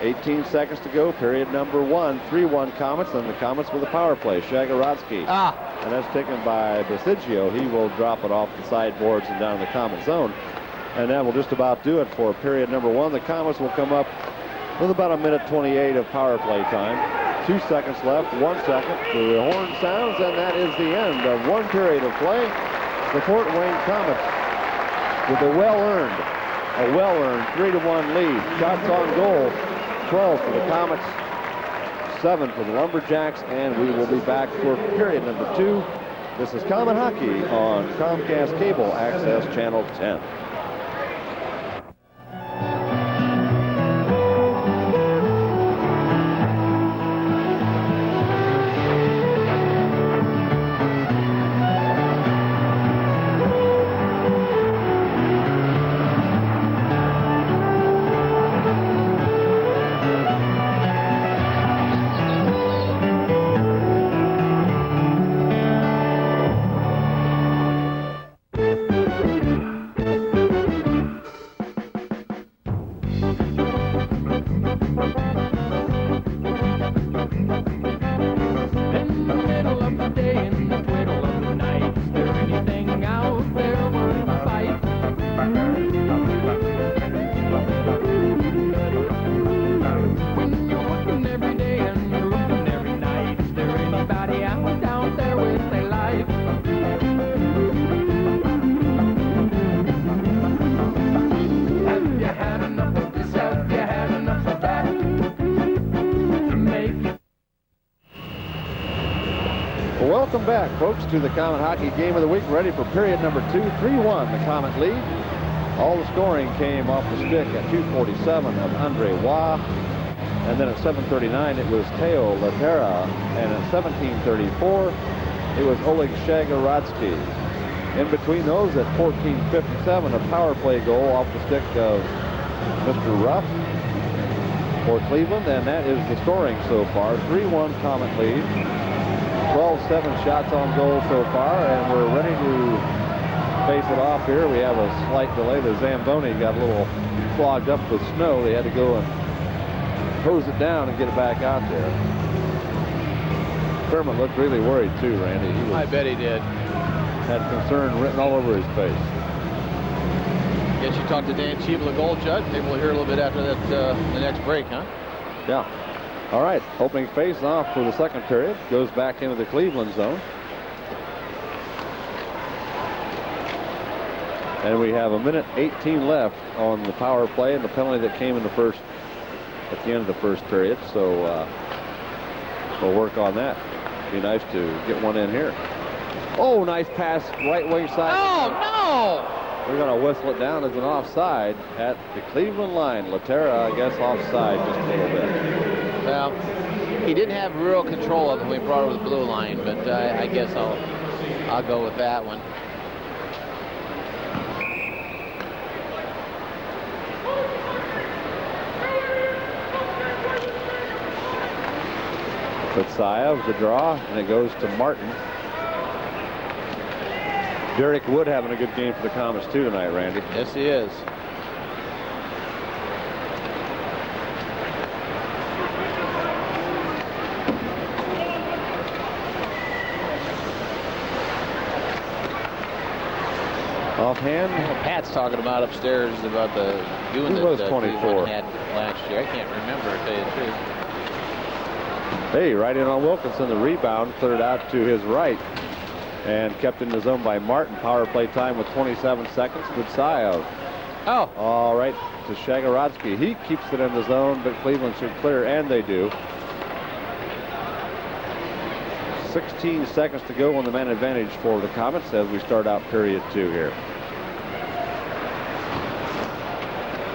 18 seconds to go, period number 1. 3-1 Komets, and the Komets with a power play. Shargorodsky. And that's taken by Butsayev. He will drop it off the sideboards and down the Komet zone. And that will just about do it for period number 1. The Komets will come up with about 1:28 of power play time. 2 seconds left, 1 second. The horn sounds, and that is the end of one period of play. The Fort Wayne Komets with a well-earned 3-1 lead. Shots on goal, 12 for the Komets, 7 for the Lumberjacks, and we will be back for period number 2. This is Comet Hockey on Comcast Cable Access Channel 10. Welcome back, folks, to the Comet Hockey Game of the Week. Ready for period number 2. 3-1, the Comet lead. All the scoring came off the stick at 2:47 of Andre Waugh. And then at 7:39, it was Teo Lehterä. And at 17:34, it was Oleg Shargorodsky. In between those, at 14:57, a power play goal off the stick of Mr. Ruff for Cleveland. And that is the scoring so far. 3-1 Comet lead. 12-7 shots on goal so far, and we're ready to face it off here. We have a slight delay. The Zamboni got a little clogged up with snow. They had to go and hose it down and get it back out there. Sherman looked really worried too, Randy. I bet he did. Had concern written all over his face. Guess you talked to Dan Cheeble, the goal judge. Maybe we'll hear a little bit after that, the next break, huh? Yeah. All right, opening face-off for the second period. Goes back into the Cleveland zone. And we have 1:18 left on the power play and the penalty that came in at the end of the first period. So we'll work on that. Be nice to get one in here. Oh, nice pass, right wing side. Oh, no! We're going to whistle it down as an offside at the Cleveland line. Lehterä, I guess, offside just a little bit. Well, he didn't have real control of it when he brought over the blue line, but I guess I'll go with that one. Butsayev, the draw, and it goes to Martin. Derek Wood having a good game for the Komets too tonight, Randy. Yes, he is. Offhand. Well, Pat's talking about upstairs about the doing Who was 24 had last year. I can't remember, to tell you the truth. Hey, right in on Wilkinson. The rebound cleared out to his right and kept in the zone by Martin. Power play time with 27 seconds. Butsayev. Oh. All right, to Shargorodsky. He keeps it in the zone, but Cleveland should clear, and they do. 16 seconds to go on the man advantage for the Komets as we start out period 2 here.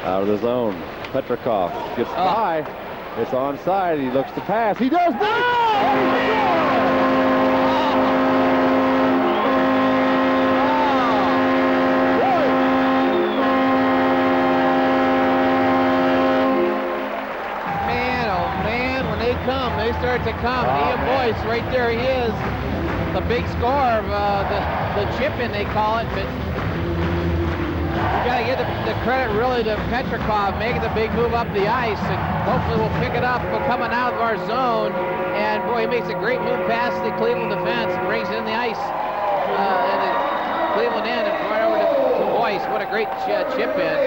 Out of the zone. Petrakov gets by. It's onside. He looks to pass. He does not! Man, oh man, when they come, they start to come. He and Boyce, right there he is. The big score of the chip-in, they call it, but you got to give the credit really to Petrakov making the big move up the ice, and hopefully we'll pick it up coming out of our zone. And boy, he makes a great move past the Cleveland defense and brings it in the ice, and the Cleveland end and right over to Boyce. What a great chip in.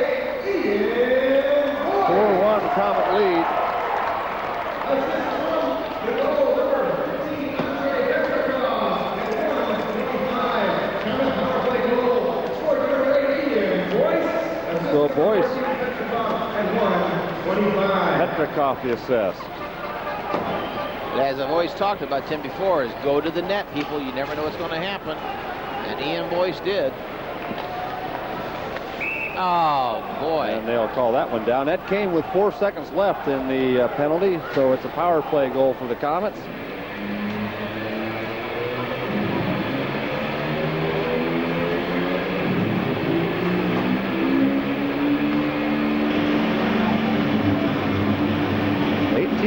4-1 Comet lead. So Boyce. Petrakov the assist. As I've always talked about Tim before, is go to the net, people. You never know what's going to happen. And Ian Boyce did. Oh, boy. And they'll call that one down. That came with 4 seconds left in the penalty, so it's a power play goal for the Komets.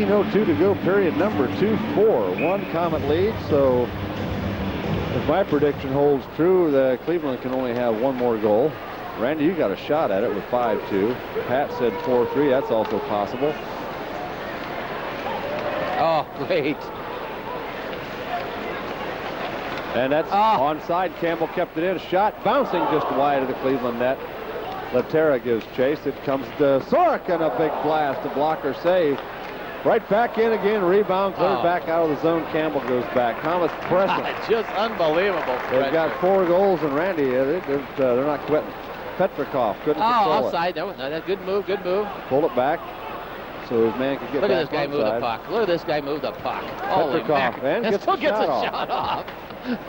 .02 to go, period number 2, 4-1 Comet lead. So if my prediction holds true, the Cleveland can only have one more goal. Randy, you got a shot at it with 5-2. Pat said 4-3. That's also possible. Oh, great. And that's onside. Campbell kept it in. Shot bouncing just wide of the Cleveland net. Lehterä gives chase. It comes to Sorochan, a big blast, a blocker save. Right back in again, rebound, cleared back out of the zone. Campbell goes back. Komets pressing. Just unbelievable. They've got 4 goals, and Randy, they're not quitting. Petrakov couldn't control offside. That was a good move, good move. Pulled it back so his man could get Look back at this guy move the puck. Look at this guy move the puck. Holy Petrakov, and gets a shot off.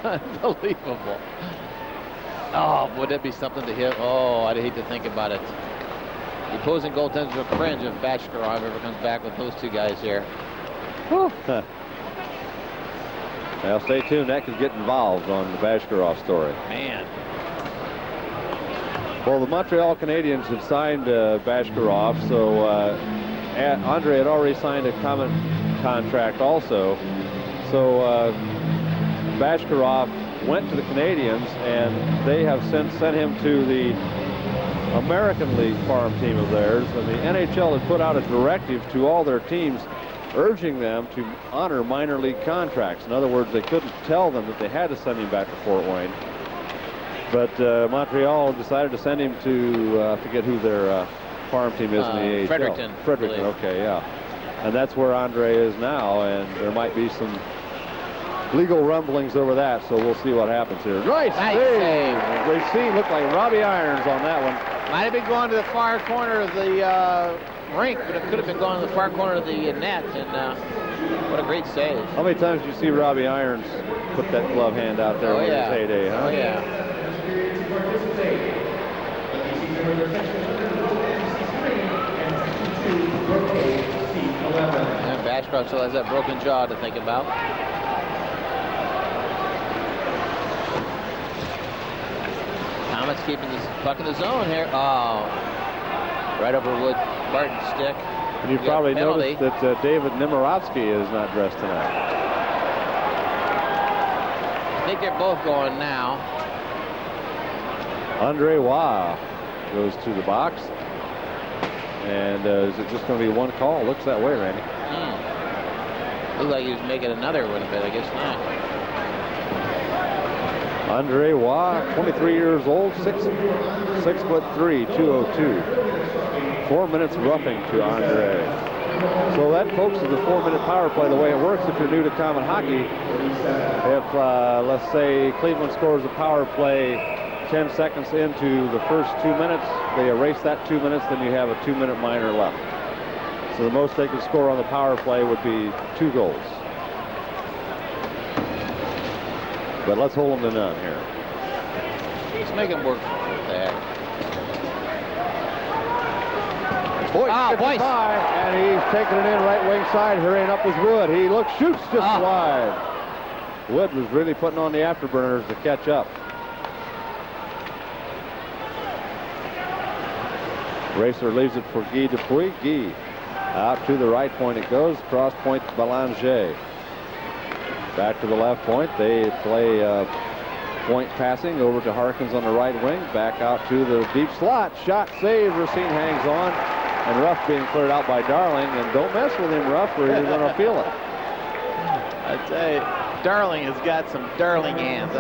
Unbelievable. Oh, would that be something to hit? Oh, I'd hate to think about it. The opposing goaltenders will cringe if Shargorodsky ever comes back with those two guys here. Well, stay tuned. That could get involved on the Shargorodsky story. Man. Well, the Montreal Canadiens had signed Shargorodsky, so Andre had already signed a Comet contract also. So Shargorodsky went to the Canadiens, and they have since sent him to the American League farm team of theirs, and the NHL had put out a directive to all their teams urging them to honor minor league contracts. In other words, they couldn't tell them that they had to send him back to Fort Wayne. But Montreal decided to send him to, I forget who their farm team is in the AHL. Fredericton. Fredericton, okay, yeah. And that's where Andre is now, and there might be some legal rumblings over that, so we'll see what happens here. Nice save. Racine looked like Robbie Irons on that one. Might have been going to the far corner of the rink, but it could have been going to the far corner of the net, and what a great save. How many times did you see Robbie Irons put that glove hand out there in his heyday, huh? Oh, yeah. And Shargorodsky still has that broken jaw to think about. Komets keeping this puck in the zone here. Oh, right over Wood Barton's stick. And you've probably noticed that David Nemorotsky is not dressed tonight. I think they're both going now. Andre Waugh goes to the box. And is it just going to be one call? Looks that way, Randy. Looks like he was making another one, but I guess not. Andre Waugh, 23 years old, 6'3", 202. 4 minutes roughing to Andre. So that, folks, is the 4-minute power play. The way it works, if you're new to Comet hockey, if let's say Cleveland scores a power play 10 seconds into the first 2 minutes, they erase that 2 minutes, then you have a 2-minute minor left. So the most they could score on the power play would be 2 goals. But let's hold them to none here. Let's make them work for that. Boyce, and he's taking it in right wing side, hurrying up with Wood. He shoots just wide. Wood was really putting on the afterburners to catch up. Racer leaves it for Guy Dupuis. Guy out to the right point it goes. Cross point Belanger. Back to the left point. They play point passing over to Harkins on the right wing. Back out to the deep slot. Shot save. Racine hangs on. And Ruff being cleared out by Darling. And don't mess with him, Ruff, or you're going to feel it. I tell you, Darling has got some darling hands.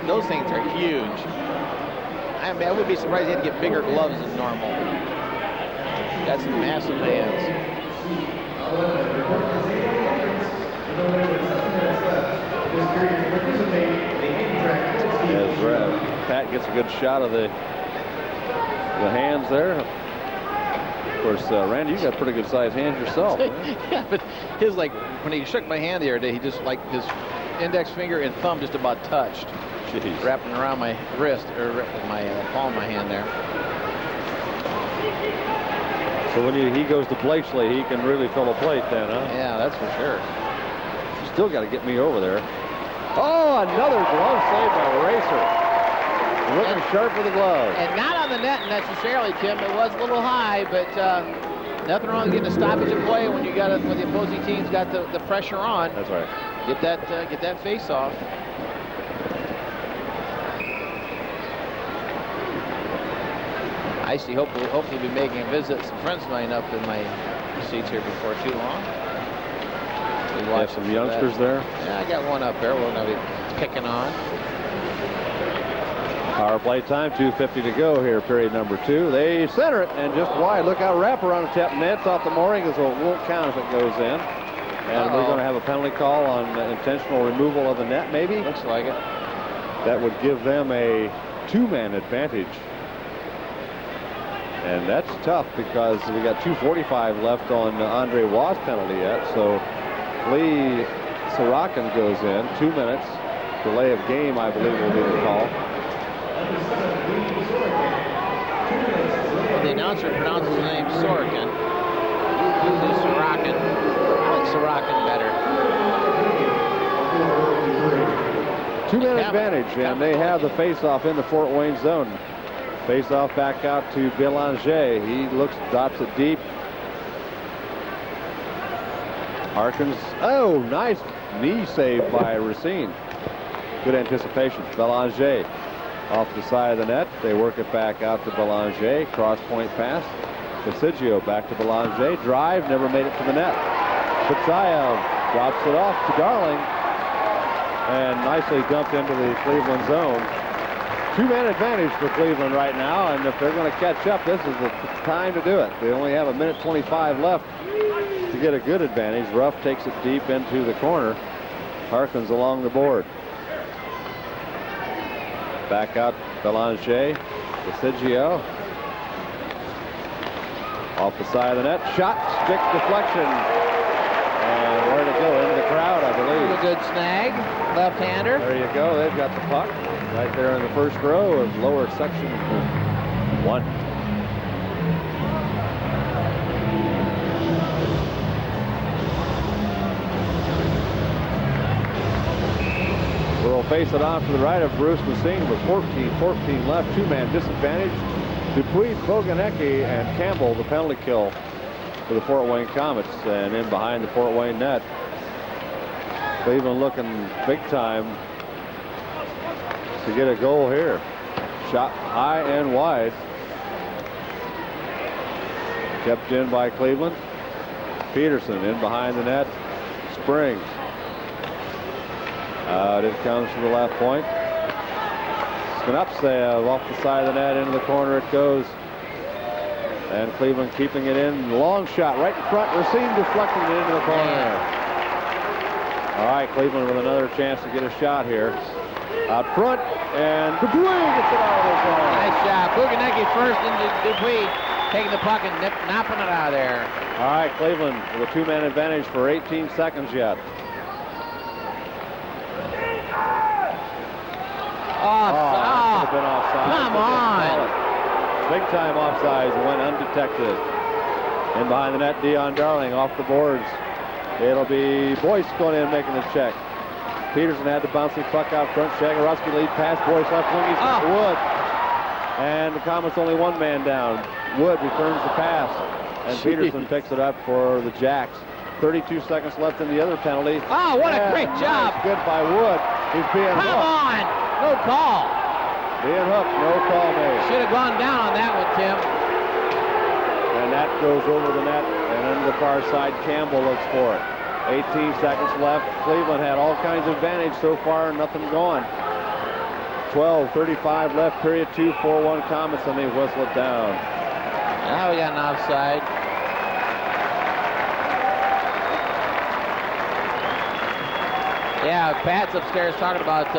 Those things are huge. I would be surprised he had to get bigger gloves than normal. got some massive hands. As Pat gets a good shot of the hands there. Of course, Randy, you got pretty good sized hands yourself. Yeah, but his, like, when he shook my hand the other day, he just, like, his index finger and thumb just about touched. Jeez. Wrapping around my wrist, or my palm of my hand there. So when he goes to Blakeslee, he can really fill a plate then, huh? Yeah, that's for sure. You still got to get me over there. Oh, another glove save by Racer. Looking sharp with the glove. And not on the net necessarily, Tim. It was a little high, but nothing wrong with getting a stoppage of play when you got when the opposing team's got the pressure on. That's right. Get that face off. I see. Hopefully, be making a visit. Some friends of mine up in my seats here before too long. We have some youngsters there. Yeah, I got one up there. We're going to be kicking on. Power play time, 2:50 to go here, period number 2. They center it and just wide. Look out, wraparound attempt. Nets off the mooring, so it won't count if it goes in. And we're going to have a penalty call on intentional removal of the net, maybe. Looks like it. That would give them a 2-man advantage. And that's tough because we got 2:45 left on Andre Wa's penalty yet. So Lee Sorochan goes in. 2 minutes. Delay of game, I believe, will be the call. Well, the announcer pronounces his name Sorochan. He says Sorochan. I like Sorochan better. 2-man advantage, and they have the face-off in the Fort Wayne zone. Face-off back out to Belanger. He drops it deep. Harkins. Oh, nice knee save by Racine. Good anticipation. Belanger off the side of the net. They work it back out to Belanger. Cross point pass. Butsayev back to Belanger. Drive, never made it to the net. Butsayev drops it off to Darling. And nicely dumped into the Cleveland zone. 2-man advantage for Cleveland right now, and if they're going to catch up, this is the time to do it. They only have 1:25 left to get a good advantage. Ruff takes it deep into the corner. Harkins along the board. Back out Belanger. Butsayev. Off the side of the net. Shot, stick deflection. And where to go? Into the crowd, I believe. A good snag. Left-hander. There you go. They've got the puck right there in the first row of lower section 1. We'll face it on to the right of Bruce Racine with 14 left. 2-man disadvantage. Dupuis, Boguniecki, and Campbell, the penalty kill for the Fort Wayne Komets. And in behind the Fort Wayne net, Cleveland looking big time to get a goal here. Shot high and wide. Kept in by Cleveland. Peterson in behind the net. Springs. Out it comes to the left point. Skanupsev off the side of the net into the corner it goes. And Cleveland keeping it in. Long shot right in front. Racine deflecting it into the corner. All right, Cleveland with another chance to get a shot here. Out front, and Dupuis gets it out of the zone. Nice shot. Boguniecki first, and Dupuis taking the puck and knocking it out of there. All right, Cleveland with a 2-man advantage for 18 seconds yet. That should have been offside. Come on. Big time offsides went undetected. In behind the net, Dion Darling off the boards. It'll be Boyce going in making the check. Peterson had the bouncing puck out front. Shargorodsky lead pass. Boyce left wing. He's got Wood. And the Komets only 1 man down. Wood returns the pass. And Peterson picks it up for the Jacks. 32 seconds left in the other penalty. Oh, what a great job. Good by Wood. He's being hooked. Come on. No call. Being hooked. No call made. Should have gone down on that one, Tim. And that goes over the net. And under the far side, Campbell looks for it. 18 seconds left. Cleveland had all kinds of advantage so far. Nothing going. 12:35 left. Period 2. 4-1 Komets, and they whistle it down. Now we got an offside. Yeah, Pat's upstairs talking about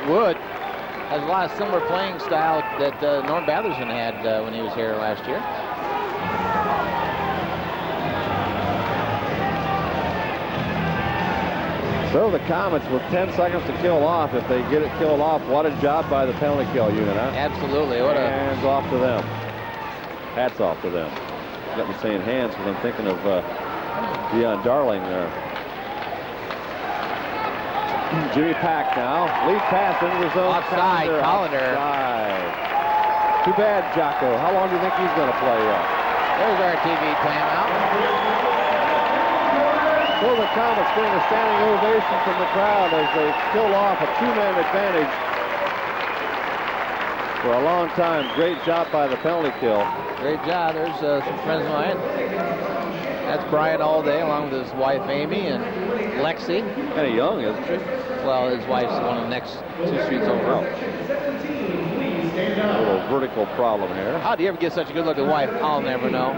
Wood. Has a lot of similar playing style that Norm Batherson had when he was here last year. So the Komets with 10 seconds to kill off. If they get it killed off, what a job by the penalty kill unit, huh? Absolutely. Hands off to them. Hats off to them. Got me saying hands because I'm thinking of Dion Darling there. Jimmy Pack now. Lead pass into the zone. Offside, Collender. Offside. Too bad, Jocko. How long do you think he's going to play up? There's our TV timeout. So the Komets getting a standing ovation from the crowd as they kill off a two-man advantage for a long time. Great job by the penalty kill. Great job. There's some friends of mine. That's Brian all day, along with his wife Amy and Lexi. Kind of young, isn't she? Well, his wife's one of the next 2 streets over. A little vertical problem here. How do you ever get such a good-looking wife? I'll never know.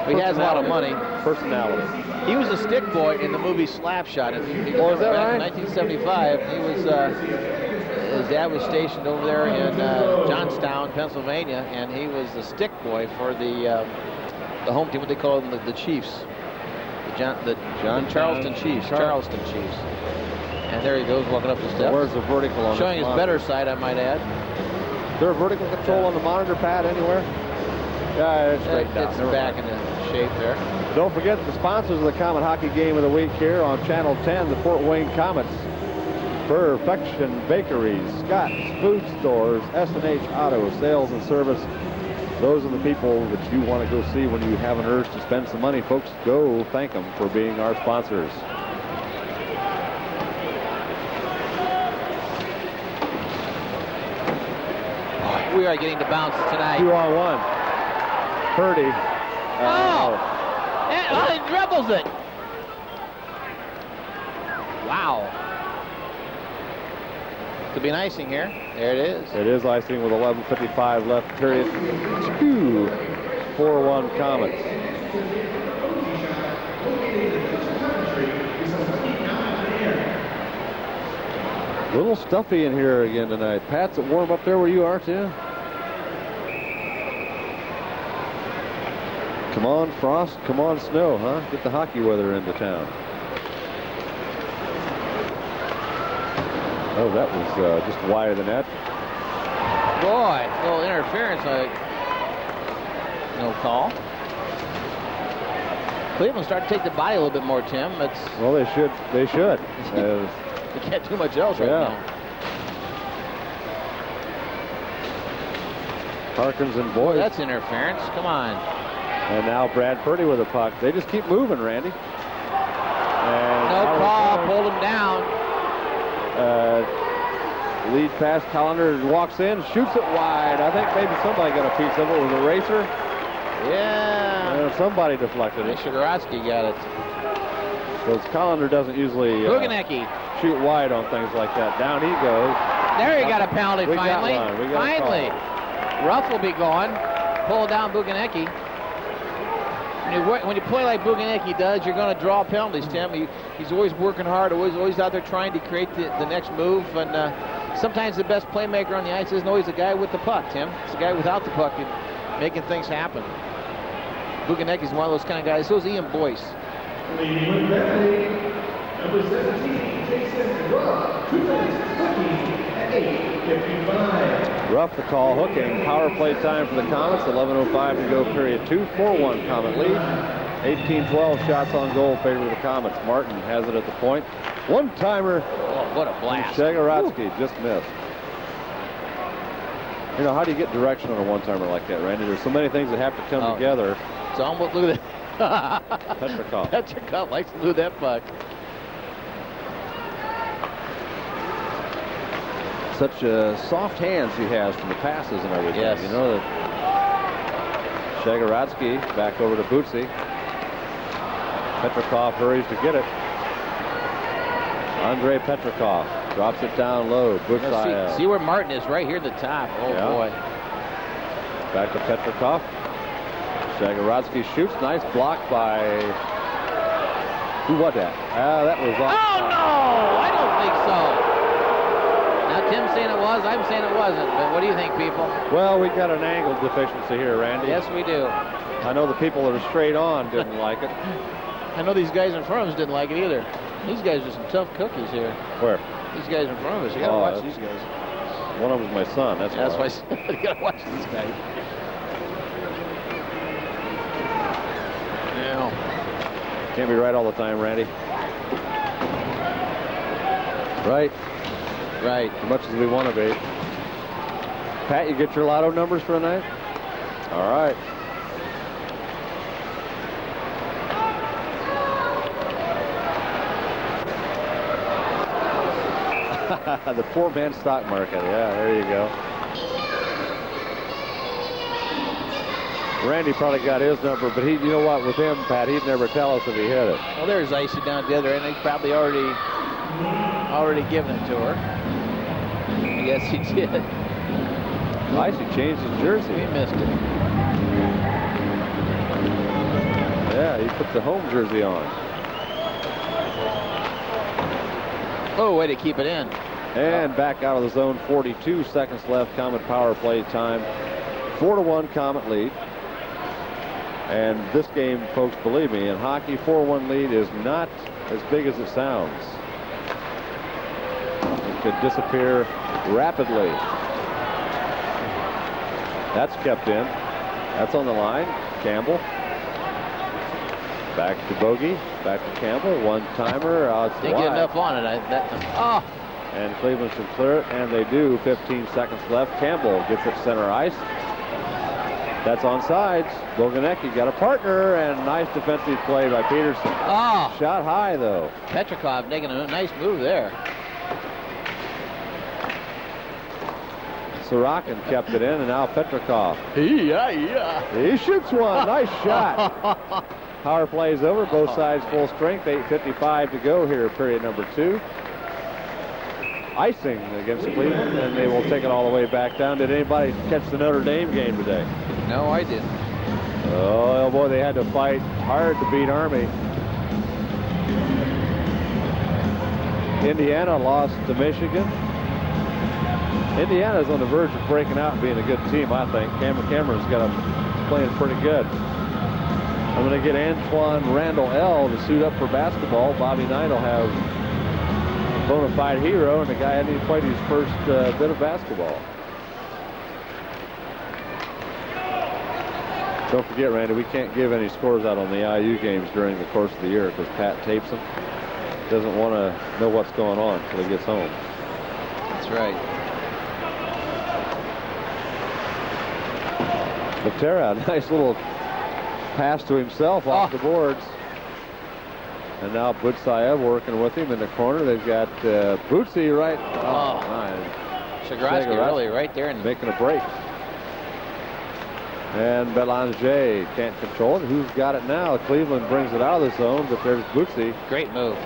He has a lot of money. Personality. He was a stick boy in the movie Slapshot. Oh, is that right? In 1975, he was. His dad was stationed over there in Johnstown, Pennsylvania, and he was the stick boy for the home team. What they call them, the Chiefs, the Charleston Chiefs. Charleston Chiefs. And there he goes, walking up the steps. Where's the vertical on showing his better side, I might add. Is there a vertical control on the monitor pad anywhere? Yeah, it's straight down. It's back in the shape there. Don't forget the sponsors of the Komet Hockey Game of the Week here on Channel 10, the Fort Wayne Komets. Perfection Bakeries, Scott's Food Stores, S&H Auto Sales and Service. Those are the people that you want to go see when you have an urge to spend some money. Folks, go thank them for being our sponsors. We are getting the bounce tonight. 2-on-1. Purdie. He dribbles it. Wow. Could be an icing here. There it is. It is icing with 11:55 left period. 4-1 Komets. A little stuffy in here again tonight. Pat's it warm up there where you are too? Come on, frost. Come on, snow, huh? Get the hockey weather into town. Oh, that was just wide of the net. Boy, a little interference. No call. Cleveland started to take the body a little bit more, Tim. Well, they should. They should. They can't do much else right now. Harkins and Boyce. That's interference. Come on. And now Brad Purdie with the puck. They just keep moving, Randy. And no call. Pulled him down. Lead pass. Collender walks in, shoots it wide. I think maybe somebody got a piece of it. Was it a racer? Yeah. Somebody deflected it. Shargorodsky got it. Because Collender doesn't usually Boguniecki shoot wide on things like that. Down he goes. There you got a penalty finally. Finally. Ruff will be gone. Pull down Boguniecki. When you play like Boguniecki does, you're going to draw penalties, Tim. He's always working hard, always out there trying to create the next move. And sometimes the best playmaker on the ice isn't always the guy with the puck, Tim. It's the guy without the puck and making things happen. Boguniecki's one of those kind of guys. So is Ian Boyce. Number 17, Jason Ruff, 2 minutes hooking at 8:55. Ruff the call, hooking. Power play time for the Komets. 11:05 to go, period 2. 4-1 Komet lead. 18-12 shots on goal favor the Komets. Martin has it at the point. One-timer. Oh, what a blast. Shargorodsky just missed. You know, how do you get direction on a one-timer like that, Randy? There's so many things that have to come together. It's almost, look at that. Petrakov. Petrakov likes to move that puck. Such soft hands he has from the passes and everything. Yes. You know that. Shargorodsky back over to Bootsy. Petrakov hurries to get it. Andrei Petrakov drops it down low. Butsayev. See where Martin is, right here at the top. Oh, boy. Back to Petrakov. Shargorodsky shoots. Nice block by... Who was that? That was off. Oh, no! I don't think so. Now, Tim's saying it was. I'm saying it wasn't. But what do you think, people? Well, we got an angle deficiency here, Randy. Yes, we do. I know the people that are straight on didn't like it. I know these guys in front of us didn't like it either. These guys are some tough cookies here. Where? These guys in front of us. You gotta watch these guys. One of them's my son. That's why I said you gotta watch these guys. Yeah. Can't be right all the time, Randy. Right. Right. As much as we want to be. Pat, you get your lotto numbers for the night? All right. The four-man stock market. Yeah, there you go. Randy probably got his number, but you know what, with him, Pat, he'd never tell us if he hit it. Well, there's Icy down at the other end. He's probably already given it to her. Yes, he did. Icy changed his jersey. We missed it. Yeah, he put the home jersey on. Oh, way to keep it in. And back out of the zone, 42 seconds left. Comet power play time. 4-1 Comet lead. And this game, folks, believe me, in hockey, 4-1 lead is not as big as it sounds. It could disappear rapidly. That's kept in. That's on the line. Campbell. Back to Bogey. Back to Campbell. One-timer. Didn't get enough on it. And Cleveland should clear it, and they do. 15 seconds left. Campbell gets it center ice. That's onside. Boguniecki got a partner, and nice defensive play by Peterson. Oh. Shot high, though. Petrakov making a nice move there. Sorochan kept it in, and now Petrakov. Yeah. He shoots one. Nice shot. Power play is over. Both sides full strength. 8:55 to go here, period number 2. Icing against Cleveland, and they will take it all the way back down. Did anybody catch the Notre Dame game today? No, I didn't. Oh, boy, they had to fight hard to beat Army. Indiana lost to Michigan. Indiana's on the verge of breaking out and being a good team, I think. Cameron's got them playing pretty good. I'm going to get Antoine Randall L to suit up for basketball. Bobby Knight will have a bona fide hero, and the guy hadn't even played his first bit of basketball. Don't forget, Randy, we can't give any scores out on the IU games during the course of the year because Pat tapes them. Doesn't want to know what's going on until he gets home. That's right. Lehterä, nice little pass to himself off the boards. And now Butsayev working with him in the corner. They've got Bootsy right. Shargorodsky really right there and making a break. And Belanger can't control it. Who's got it now? Cleveland brings it out of the zone, but there's Bootsy. Great move.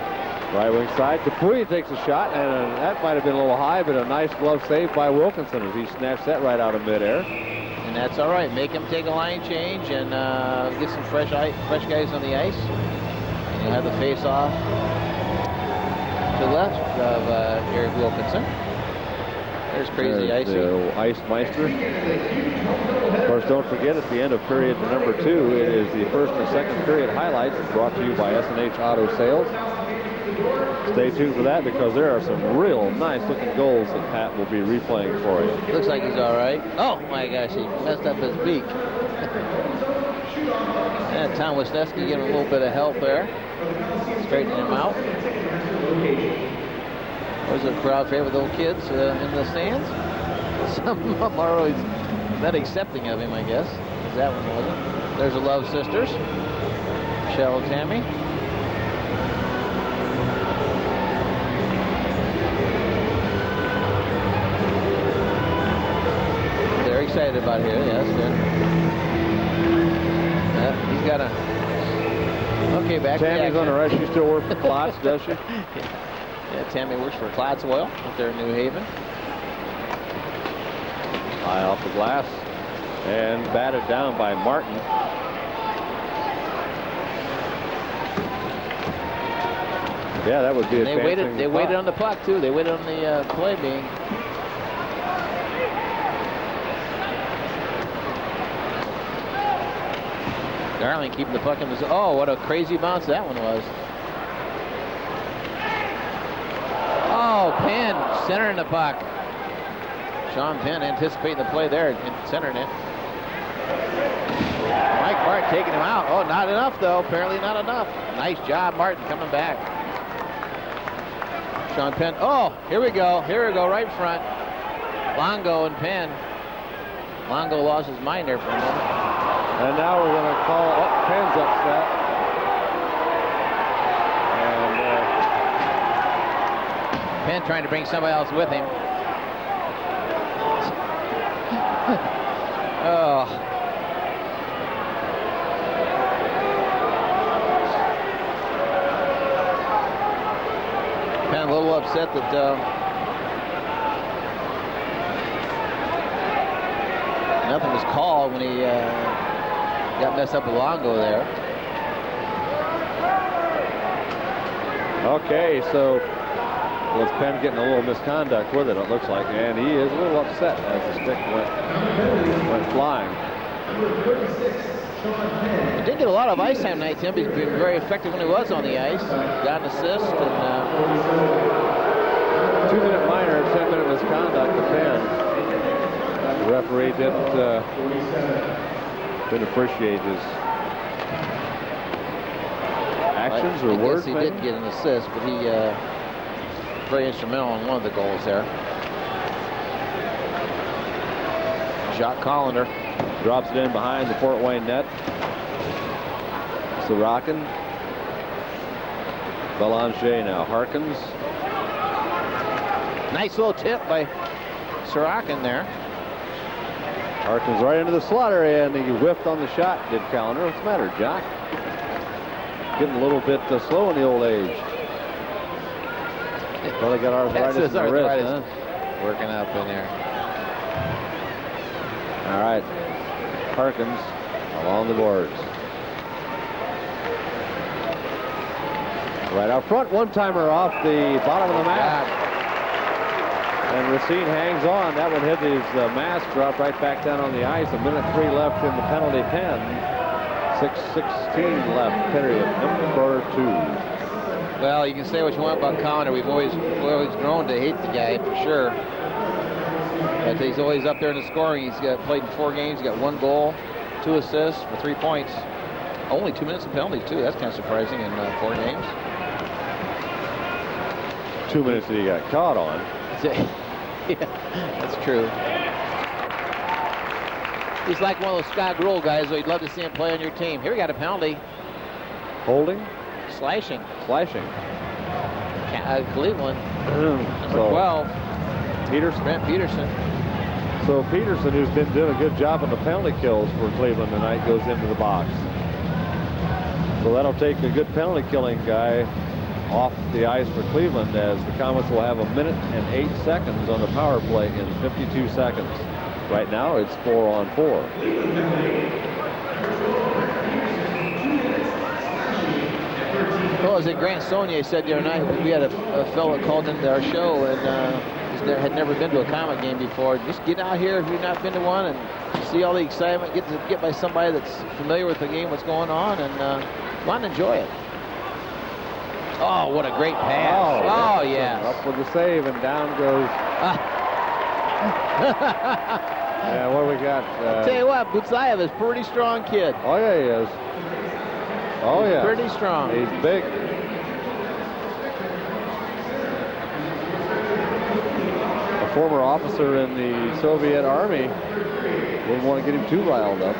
Right wing side. Purdie takes a shot, and that might have been a little high, but a nice glove save by Wilkinson as he snatched that right out of midair. And that's all right. Make him take a line change and get some fresh guys on the ice. And you'll have the face-off to the left of Eric Wilkinson. There's Crazy Icy. Ice Meister. Of course, don't forget at the end of period number 2, it is the first and second period highlights brought to you by S&H Auto Sales. Stay tuned for that because there are some real nice looking goals that Pat will be replaying for you. Looks like he's all right. Oh my gosh, he messed up his beak. And Tom Wisniewski giving him a little bit of help there. Straightening him out. There's a crowd favorite with little kids in the stands. Some of them are always not accepting of him, I guess. That one wasn't. There's the Love Sisters. Michelle and Tammy. They're excited about here, yes. He's got a... Okay, back to Tammy's on the rush. She still works for Klotz, does she? Yeah, Tammy works for Klotz Oil up there in New Haven. High off the glass and batted down by Martin. Yeah, that would be. They waited. They waited on the puck too. They waited on the play being. Darling keeping the puck in the. Oh, what a crazy bounce that one was. Oh, Penn centering the puck. Sean Penn anticipating the play there and centering it. Mike Martin taking him out. Oh, not enough though. Apparently not enough. Nice job, Martin coming back. Sean Penn. Oh, here we go. Here we go, right in front. Longo and Penn. Longo lost his mind there for a moment. And now we're going to call. Oh, Penn's upset. And Penn trying to bring somebody else with him. Oh. Penn a little upset that nothing was called when he got messed up with Longo there. Okay, so was Penn getting a little misconduct with it looks like, and he is a little upset as the stick went flying. He did get a lot of ice time tonight, Tim. He's been very effective when he was on the ice. Got an assist and 2-minute minor, 10-minute misconduct to Penn. The referee didn't appreciate his actions or words. He did get an assist, but he very instrumental in one of the goals there. Jacques Collender drops it in behind the Fort Wayne net. Sorochan. Belanger now. Harkins. Nice little tip by Sorochan there. Harkins right into the slot area, and he whiffed on the shot, did Collender. What's the matter, Jock? Getting a little bit slow in the old age. Well, they got arthritis in the wrist, huh? Working up in there. All right. Harkins along the boards. Right out front, one-timer off the bottom of the mat. And Racine hangs on. That one hit his mask, dropped right back down on the ice. 1:03 left in the penalty pen. 6:16 left, period number 2. Well, you can say what you want about Collender. We've always grown to hate the guy for sure. But he's always up there in the scoring. He's played in 4 games. He's got 1 goal, 2 assists for 3 points. Only 2 minutes of penalties too. That's kind of surprising in 4 games. 2 minutes that he got caught on. Yeah, that's true. He's like one of those Scott Grohl guys, so you'd love to see him play on your team. Here we got a penalty. Holding? Slashing. Slashing. Cleveland. Number 12. Peterson. Brent Peterson. So Peterson, who's been doing a good job on the penalty kills for Cleveland tonight, goes into the box. So that'll take a good penalty killing guy off the ice for Cleveland, as the Komets will have 1 minute and 8 seconds on the power play in 52 seconds. Right now it's 4-on-4. Well, as Grant Saunier said the other night, we had a fellow that called into our show and had never been to a Komet game before. Just get out here if you've not been to one and see all the excitement. Get by somebody that's familiar with the game, what's going on, and go on and enjoy it. Oh, what a great pass. Oh yes. Up with the save, and down goes. Yeah, what do we got? I'll tell you what, Butsayev is a pretty strong kid. Oh, yeah, he is. Oh, yeah. Pretty strong. He's big. A former officer in the Soviet Army. Wouldn't want to get him too riled up.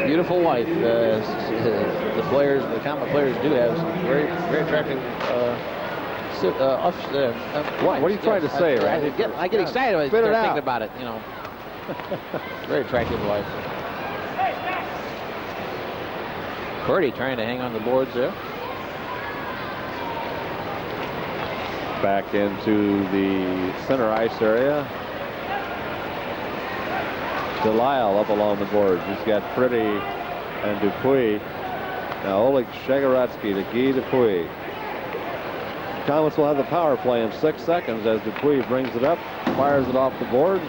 Beautiful wife. The players, the Komet players do have some very, very attractive What are you trying to say, Randy? I get excited when I start thinking about it, you know. Very attractive wife. Purdie trying to hang on the boards there. Back into the center ice area. Delisle up along the boards. He's got Purdie and Dupuis. Now Oleg Shargorodsky to Guy Dupuis. Komets will have the power play in 6 seconds as Dupuis brings it up, fires it off the boards,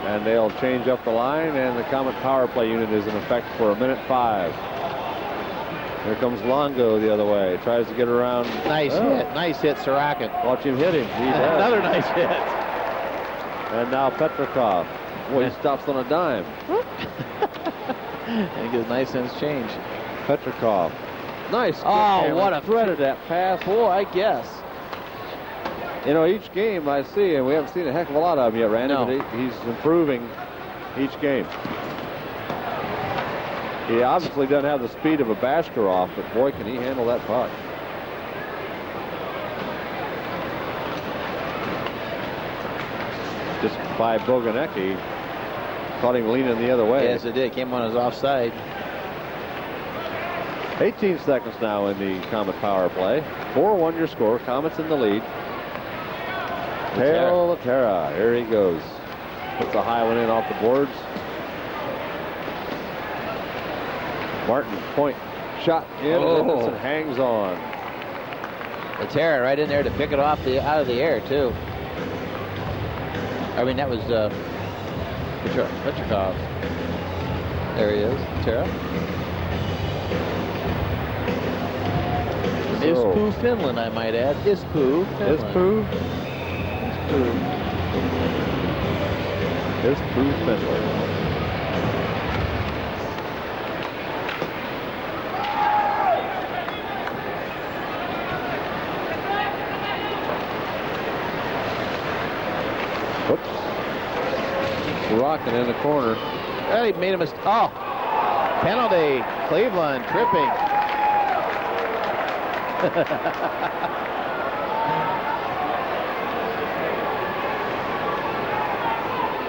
and they'll change up the line, and the Komet power play unit is in effect for 1:05. Here comes Longo the other way. Tries to get around. Nice hit. Nice hit, Sorochan. Watch him hit him. He does. Another nice hit. And now Petrakov. Boy, he stops on a dime. And he gets nice cents change. Petrakov. Nice. Oh, what a threaded that pass. Boy, I guess. You know, each game I see, and we haven't seen a heck of a lot of him yet, Randy, No. but he's improving each game. He obviously doesn't have the speed of a Bashkarov, but boy, can he handle that puck. Just by Boguniecki. Caught him leaning the other way. Yes, it did. Came on his offside. 18 seconds now in the Komet power play. 4-1 your score. Komets in the lead. Lehterä. Here he goes. Puts a high one in off the boards. Martin, point, shot in, and Edmondson hangs on. Lehterä right in there to pick it off out of the air, too. I mean, that was Petrakov. There he is, Lehterä. Ispoo, Finland, I might add. Ispoo, Finland. Ispoo, Finland. Oops. Rocking in the corner. Well, he made a mistake. Oh, penalty. Cleveland tripping.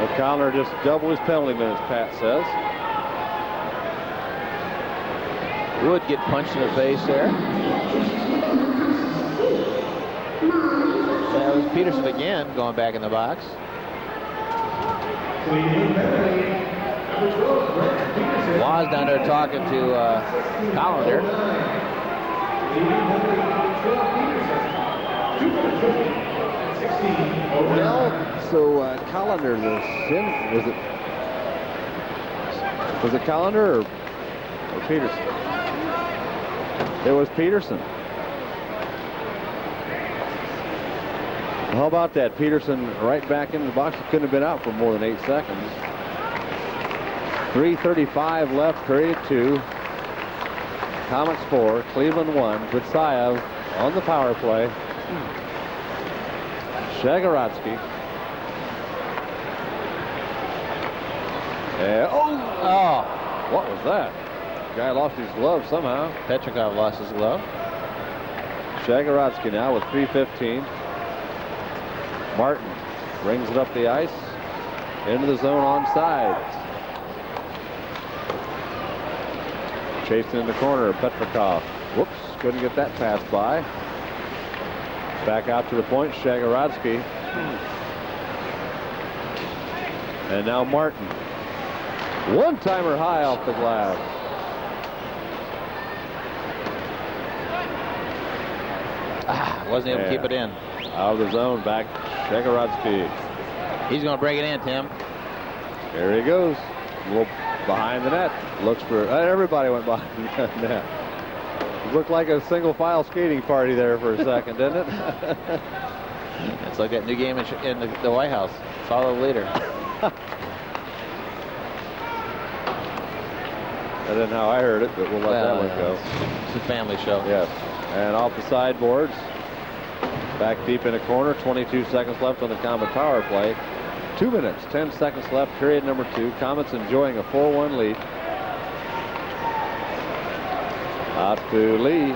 O'Connor just doubled his penalty minutes, Pat says. Wood get punched in the face there. That was Peterson again going back in the box. Waz down there talking to Collender. Well, so Collender, was it Collender or Peterson? It was Peterson. How about that? Peterson right back into the box. He couldn't have been out for more than 8 seconds. 3:35 left, period 2. Komets 4, Cleveland 1. Butsayev on the power play. Shargorodsky. Oh! What was that? Guy lost his glove somehow. Petrakov lost his glove. Shargorodsky now with 3:15. Martin brings it up the ice into the zone on sides. Chasing in the corner, Petrakov. Whoops, couldn't get that pass by. Back out to the point, Shargorodsky. And now Martin. One-timer high off the glass. Wasn't able to keep it in. Out of the zone, back Shargorodsky. He's going to break it in, Tim. There he goes. A little behind the net. Looks for, everybody went behind the net. It looked like a single file skating party there for a second, didn't it? It's like that new game in the White House. Follow the leader. That isn't how I heard it, but we'll let that one go. It's a family show. Yes. And off the sideboards. Back deep in a corner. 22 seconds left on the Komet power play. 2 minutes, 10 seconds left, period number 2. Komets enjoying a 4-1 lead. Out to Lee.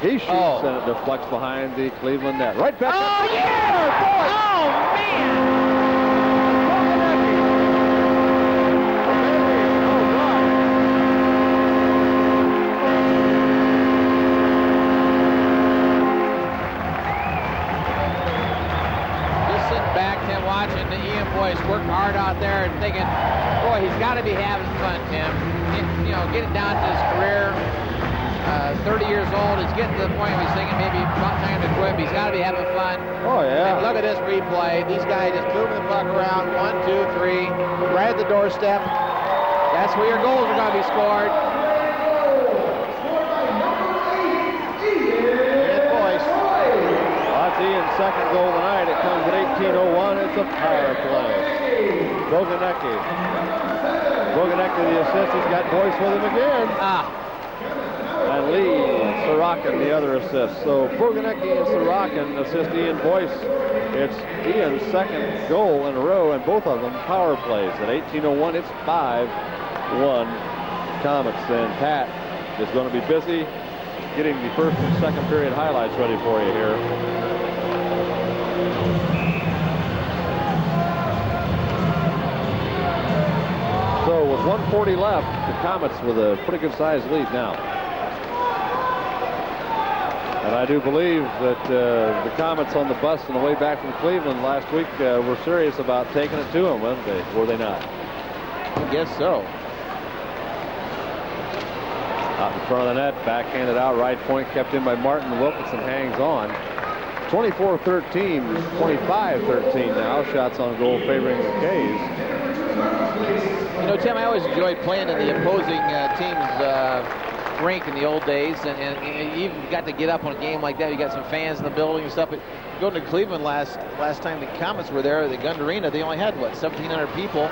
He shoots and it deflects behind the Cleveland net. Right back. Oh, yeah! Boy. Oh, man! Watching the Ian boys work hard out there and thinking, boy, he's got to be having fun, Tim. You know, getting down to his career 30 years old. He's getting to the point where he's thinking maybe about time to quit. But he's got to be having fun. Oh, yeah. And look at this replay. These guys just moving the puck around. 1, 2, 3. Right at the doorstep. That's where your goals are going to be scored. And Boyce. That's Ian's second goal tonight. It comes at 18:01. It's a power play. Boguniecki. Boguniecki the assist. He's got Boyce with him again. And Sorochan the other assist. So Boguniecki and Sorochan assist Ian Boyce. It's Ian's second goal in a row, and both of them power plays. At 18:01, it's 5-1 Komets, and Pat is going to be busy getting the first and second period highlights ready for you here. So with 1:40 left, the Komets with a pretty good sized lead now. And I do believe that the Komets on the bus on the way back from Cleveland last week were serious about taking it to them, weren't they? Were they not? I guess so. Out in front of the net, backhanded out, right point kept in by Martin. Wilkinson hangs on. 24-13, 25-13 now. Shots on goal favoring the K's. You know, Tim, I always enjoyed playing in the opposing team's rink in the old days, and you even got to get up on a game like that. You got some fans in the building and stuff. But going to Cleveland last time the Komets were there, the Gund Arena, they only had, what, 1,700 people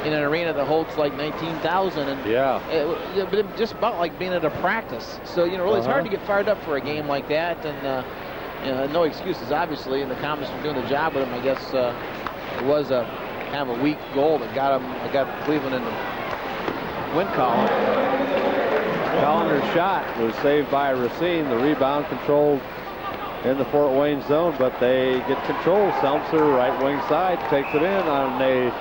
in an arena that holds like 19,000. And yeah, it just about like being at a practice. So, you know, really it's hard to get fired up for a game like that. And you know, no excuses, obviously, and the Komets were doing the job with him. I guess it was a kind of a weak goal that got Cleveland in the win column. Collinder's shot was saved by Racine. The rebound controlled in the Fort Wayne zone, but they get control. Selmser, right wing side, takes it in on a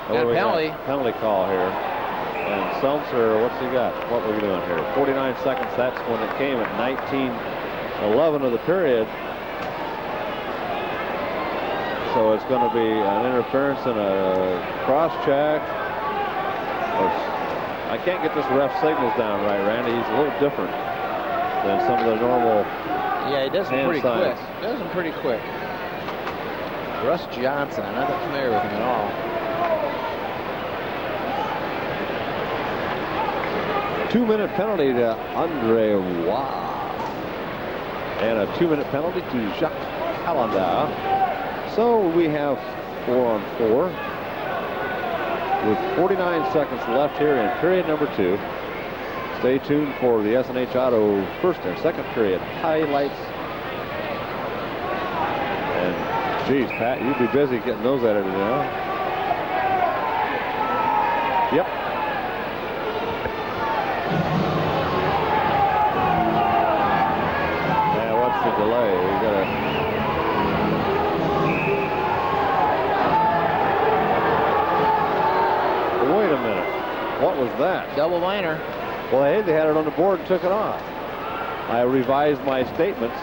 got a penalty. Penalty call here. And Selmser, what's he got? What are we doing here? 49 seconds. That's when it came at 19:11 of the period. So it's going to be an interference and a cross check. I can't get this ref signals down right, Randy. He's a little different than some of the normal. Yeah, he does them pretty signs. quick. Does them pretty quick. Russ Johnson, I'm not that familiar with him at all. Two-minute penalty to Andre Waugh. And a 2-minute penalty to Jacques Allenda. So we have 4-on-4. With 49 seconds left here in period number 2. Stay tuned for the SNH Auto first and second period highlights. And geez, Pat, you'd be busy getting those edited now. Yep. Now what's the delay? We gotta. Wait a minute. What was that? Double minor. Well, hey, they had it on the board and took it off. I revised my statements.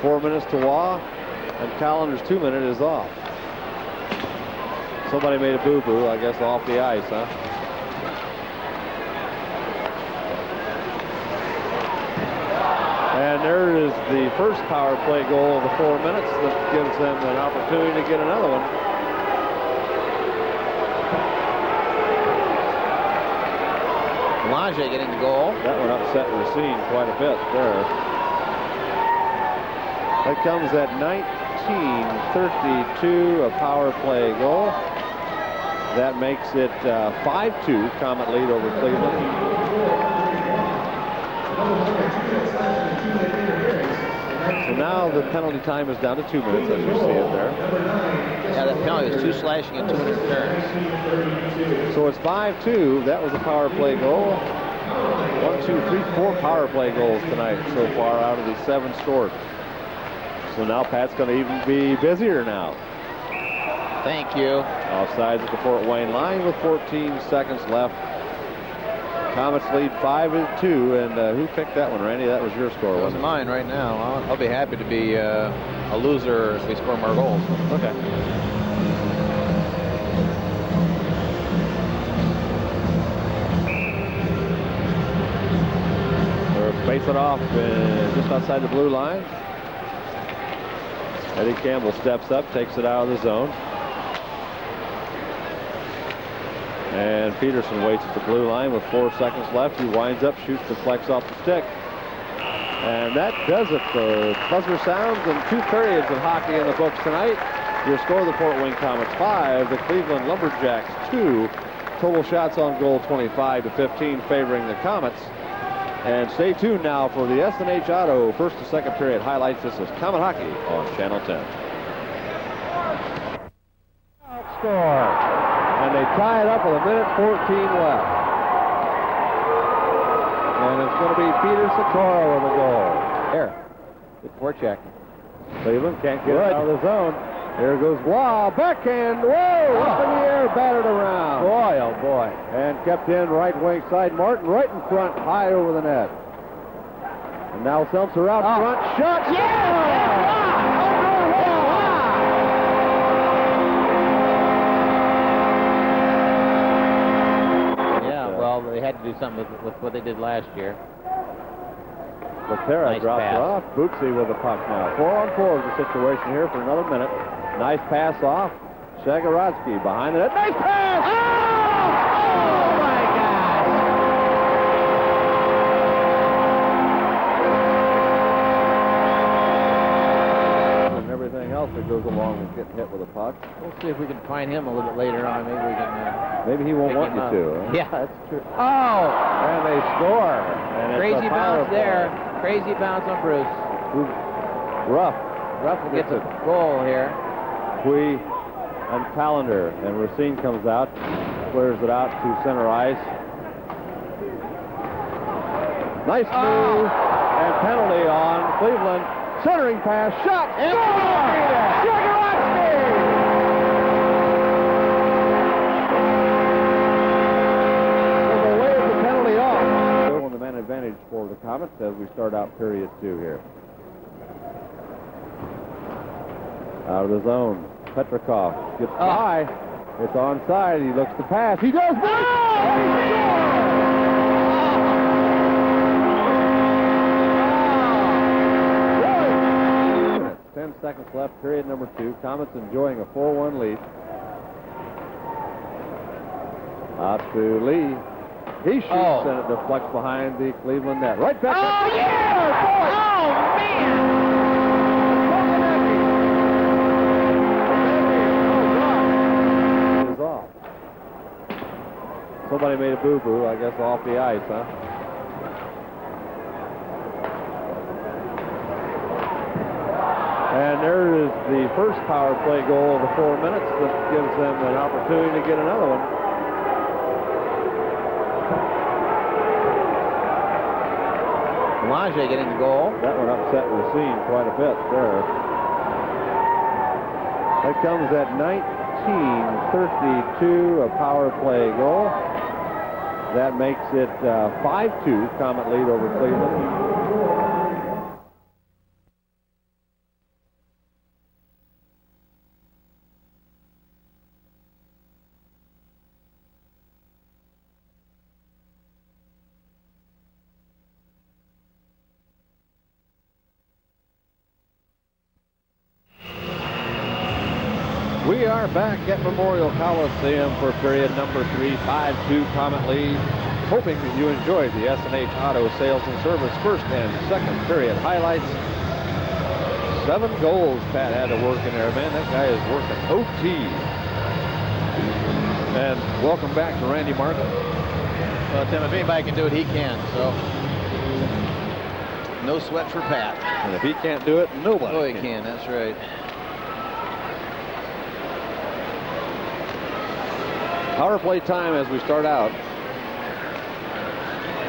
4 minutes to Waugh, and Collinder's 2-minute is off. Somebody made a boo-boo, I guess, off the ice, huh? And there is the first power play goal of the 4 minutes that gives them an opportunity to get another one. Lange getting the goal. That one upset Racine quite a bit there. That comes at 19:32, a power play goal. That makes it 5-2, Komet lead over Cleveland. So now the penalty time is down to 2 minutes, as you see it there. Yeah, that penalty was 2 slashing and 2 interference. So it's 5-2. That was a power play goal. 1, 2, 3, 4 power play goals tonight so far out of the 7 scored. So now Pat's going to even be busier now. Thank you. Offsides at the Fort Wayne line with 14 seconds left. Komets lead 5-2, and who picked that one, Randy? That was your score, wasn't it? Mine right now. I'll be happy to be a loser if we score more goals. Okay. face it off just outside the blue line. Eddie Campbell steps up, takes it out of the zone. And Peterson waits at the blue line with 4 seconds left. He winds up, shoots, deflects off the stick. And that does it. The buzzer sounds and 2 periods of hockey in the books tonight. Your score, the Fort Wayne Komets 5, the Cleveland Lumberjacks 2. Total shots on goal 25-15 favoring the Komets. And stay tuned now for the S&H Auto first to second period highlights. This is Comet Hockey on Channel 10. Score. And they tie it up with 1:14 left. And it's going to be Peter Sikora with a goal. Here. Good forecheck. Cleveland can't get it out of the zone. Here goes Waugh, backhand, whoa, up in the air, batted around. Boy, oh boy. And kept in right wing side. Martin right in front, high over the net. And now Selmser out front, shot, Yeah, well, they had to do something with what they did last year. Lehterä drops it off. Butsayev with the puck now. 4-on-4 is the situation here for another minute. Nice pass off. Shargorodsky behind the net. Nice pass! Oh my God! And everything else that goes along with getting hit with a puck. We'll see if we can find him a little bit later on. Maybe we can. Maybe he won't want you to. Huh? Yeah, that's true. Oh! And they score. And crazy bounce there. Crazy bounce on Bruce. Ruff gets a goal here. Quee and Callender, and Racine comes out, clears it out to center ice. Nice move and penalty on Cleveland. Centering pass, shot, and Shargorodsky! So the way of the penalty off. Still on the man advantage for the Komets as we start out period 2 here. Out of the zone. Petrakov gets by. It's onside. He looks to pass. He does. Oh! 10 seconds left, period number 2. Komets enjoying a 4-1 lead. Out to Lee. He shoots and it deflects behind the Cleveland net. Right back. Oh, yeah! Oh, man! Somebody made a boo-boo, I guess, off the ice, huh? And there is the first power play goal of the 4 minutes that gives them an opportunity to get another one. Lange getting the goal. That one upset Racine quite a bit there. That comes at 19:32, a power play goal. That makes it 5-2, Komet lead over Cleveland. We are back at Memorial Coliseum for period number 3, 5-2 Komet lead. Hoping that you enjoyed the S&H Auto Sales and Service first and second period highlights. 7 goals Pat had to work in there. Man, that guy is working OT. And welcome back to Randy Martin. Well, Tim, if anybody can do it, he can. So no sweat for Pat. And if he can't do it, nobody Oh, he can. That's right. Power play time as we start out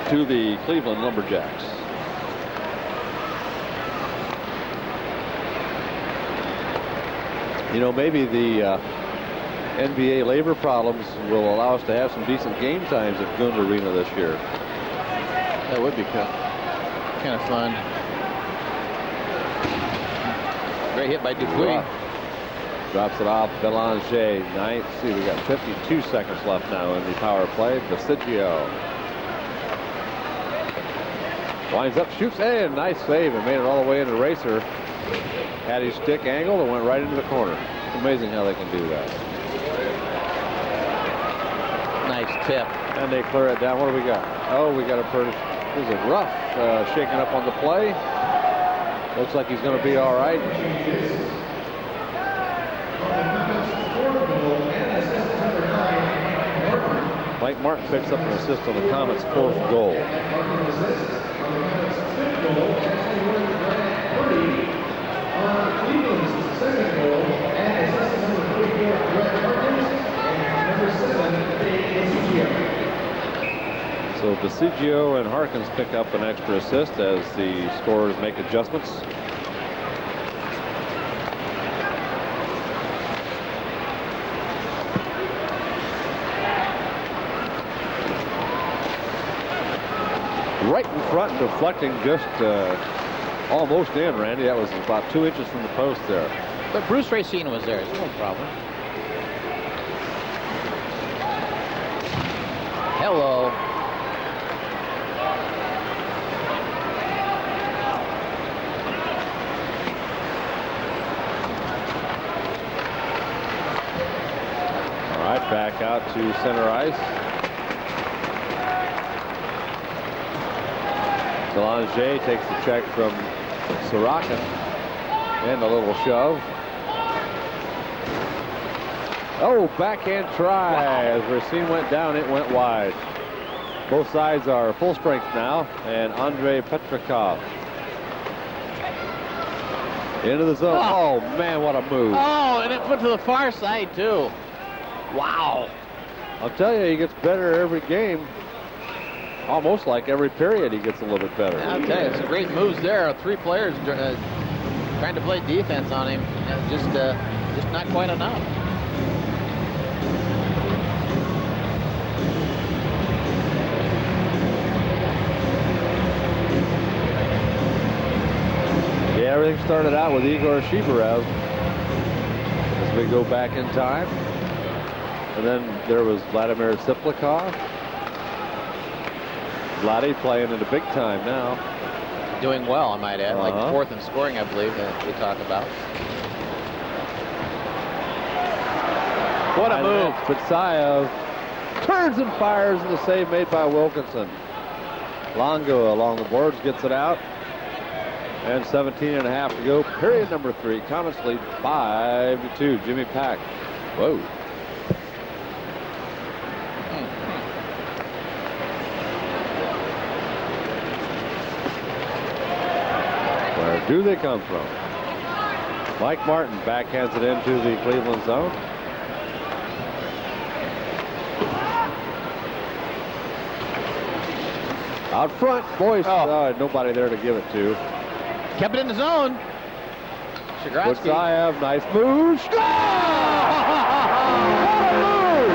to the Cleveland Lumberjacks. You know, maybe the NBA labor problems will allow us to have some decent game times at Gund Arena this year. That would be kind of fun. Great hit by Dupuis. Drops it off, Belanger. Nice. See, we got 52 seconds left now in the power play. Butsayev. Winds up, shoots, and nice save, and made it all the way into Racer. Had his stick angled and went right into the corner. It's amazing how they can do that. Nice tip. And they clear it down. What do we got? Oh, we got a Purdie. This is a rough shaking up on the play. Looks like he's going to be all right. Mike Martin picks up an assist on the Komets' 4th goal. So Butsayev and Harkins pick up an extra assist as the scorers make adjustments. Right in front and deflecting just almost in, Randy. That was about 2 inches from the post there. But Bruce Racine was there, so no problem. Hello. All right, back out to center ice. Belanger takes the check from Sorochan and a little shove. Oh, backhand try. Wow. As Racine went down, it went wide. Both sides are full strength now, and Petrakov into the zone. Oh, man, what a move. Oh, and it went to the far side, too. Wow. I'll tell you, he gets better every game. Almost like every period he gets a little bit better. I'll tell you, some great moves there. 3 players trying to play defense on him. Just not quite enough. Yeah, everything started out with Igor Shibarev as we go back in time. And then there was Vladimir Siplikov. Vladdy playing in the big time now. Doing well, I might add. Like 4th in scoring, I believe, that we talk about. What a move. Butsayev turns and fires, and the save made by Wilkinson. Longo along the boards gets it out. And 17.5 to go. Period number 3. Komets lead 5-2. Jimmy Pack. Whoa. Where do they come from? Mike Martin backhands it into the Cleveland zone. Out front, Boyce. Nobody there to give it to. Kept it in the zone. Shargorodsky. Butsayev, nice move. What a move!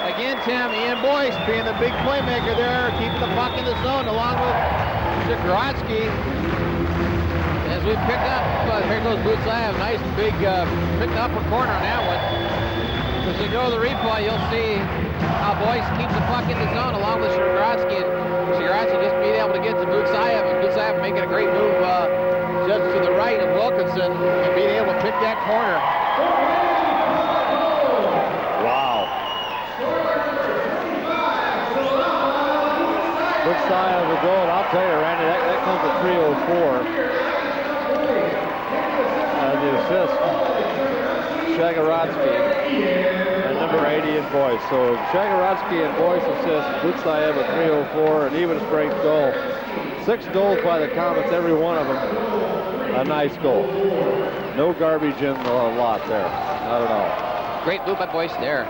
Again, Tim, Ian Boyce being the big playmaker there, keeping the puck in the zone along with Shargorodsky. As we pick up, here goes Butsayev, nice big pick the upper corner on that one. As we go to the replay, you'll see how Boyce keeps the puck in the zone along with Shargorodsky, and Shargorodsky just being able to get to Butsayev, and Butsayev making a great move just to the right of Wilkinson and being able to pick that corner. Wow. Butsayev the goal. I'll tell you, Randy, that comes at 3:04. The assist, Shargorodsky, and number 80 in Boyce. So Shargorodsky and Boyce assist, Butsayev at 3:04, an even strength goal. 6 goals by the Komets, every one of them a nice goal. No garbage in the lot there, not at all. Great move by Boyce there.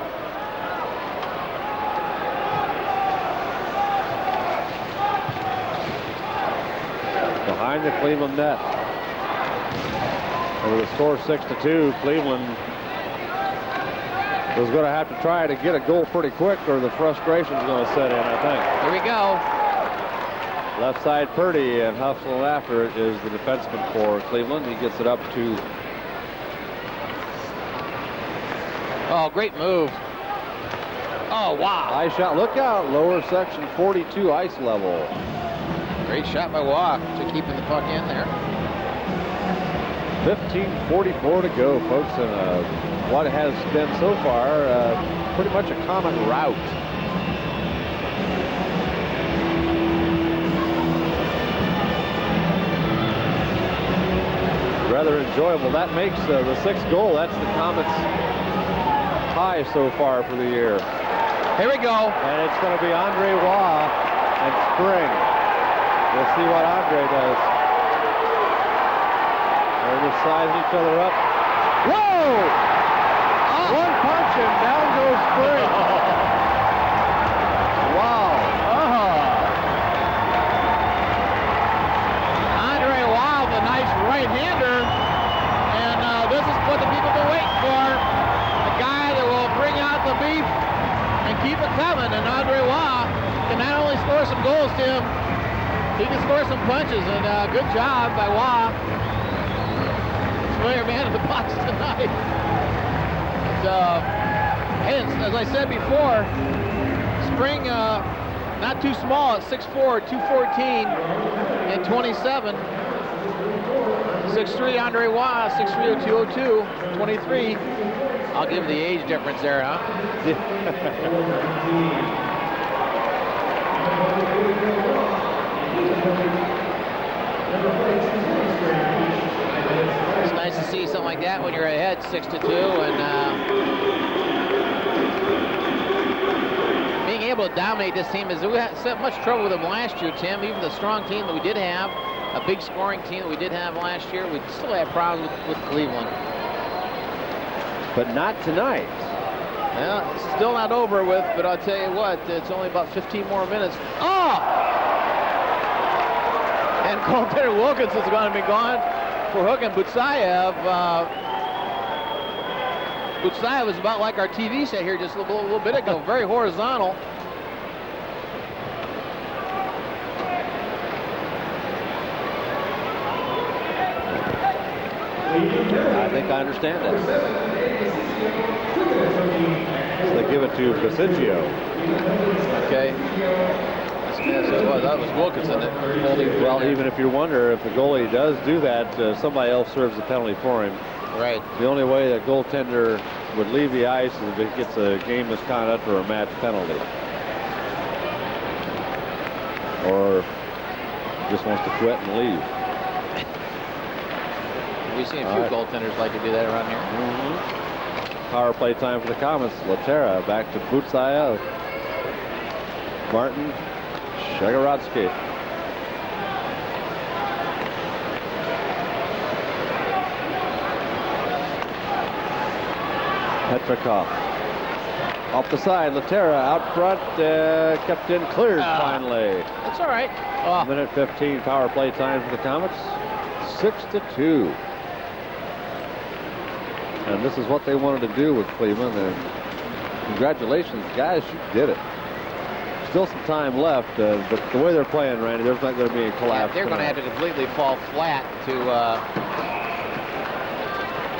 Behind the Cleveland net. With a score 6-2, Cleveland was going to have to try to get a goal pretty quick, or the frustration's going to set in, I think. Here we go. Left side Purdie, and hustling after it is the defenseman for Cleveland. He gets it up to Oh, great move. Oh, wow. High shot. Look out. Lower section 42 ice level. Great shot by Waugh to keeping the puck in there. 15:44 to go, folks, and what has been so far pretty much a common rout. Rather enjoyable. That makes the 6th goal. That's the Komets' high so far for the year. Here we go. And it's going to be Andre Waugh and Spring. We'll see what Andre does. They're just sizing each other up. Whoa! Oh. One punch and down goes Spring. Wow. Andre Waugh, the nice right-hander. And this is what the people have been waiting for. A guy that will bring out the beef and keep it coming. And Andre Waugh can not only score some goals, Tim, he can score some punches. And good job by Waugh. Familiar man of the box tonight. And as I said before, Spring not too small at 6'4", 214 and 27. 6'3" Andre Waugh, 6'3", 202, 23. I'll give the age difference there, huh? It's nice to see something like that when you're ahead 6-2 and being able to dominate this team. Is we had much trouble with them last year, Tim. Even the strong team that we did have, a big scoring team that we did have last year, we still had problems with Cleveland. But not tonight. Well, it's still not over with, but I'll tell you what, it's only about 15 more minutes. Oh! And goaltender Wilkinson's going to be gone for hooking Butsayev. Butsayev was about like our TV set here just a little bit ago, very horizontal. I think I understand that. So they give it to Butsayev. Okay. That was Wilkinson that pulled him. Well, even if you wonder if the goalie does do that, somebody else serves the penalty for him. Right. The only way that goaltender would leave the ice is if he gets a game misconduct or a match penalty. Or just wants to quit and leave. We've seen a few goaltenders like to do that around here. Power play time for the Komets. Lehterä back to Butsayev. Martin. Shargorodsky. Petrakov. Off the side, Lehterä out front, kept in, cleared finally. That's all right. Minute 15 power play time for the Komets. 6-2. And this is what they wanted to do with Cleveland. And congratulations, guys, you did it. Still some time left, but the way they're playing, Randy, there's not going to be a collapse. Yeah, they're going to have to completely fall flat to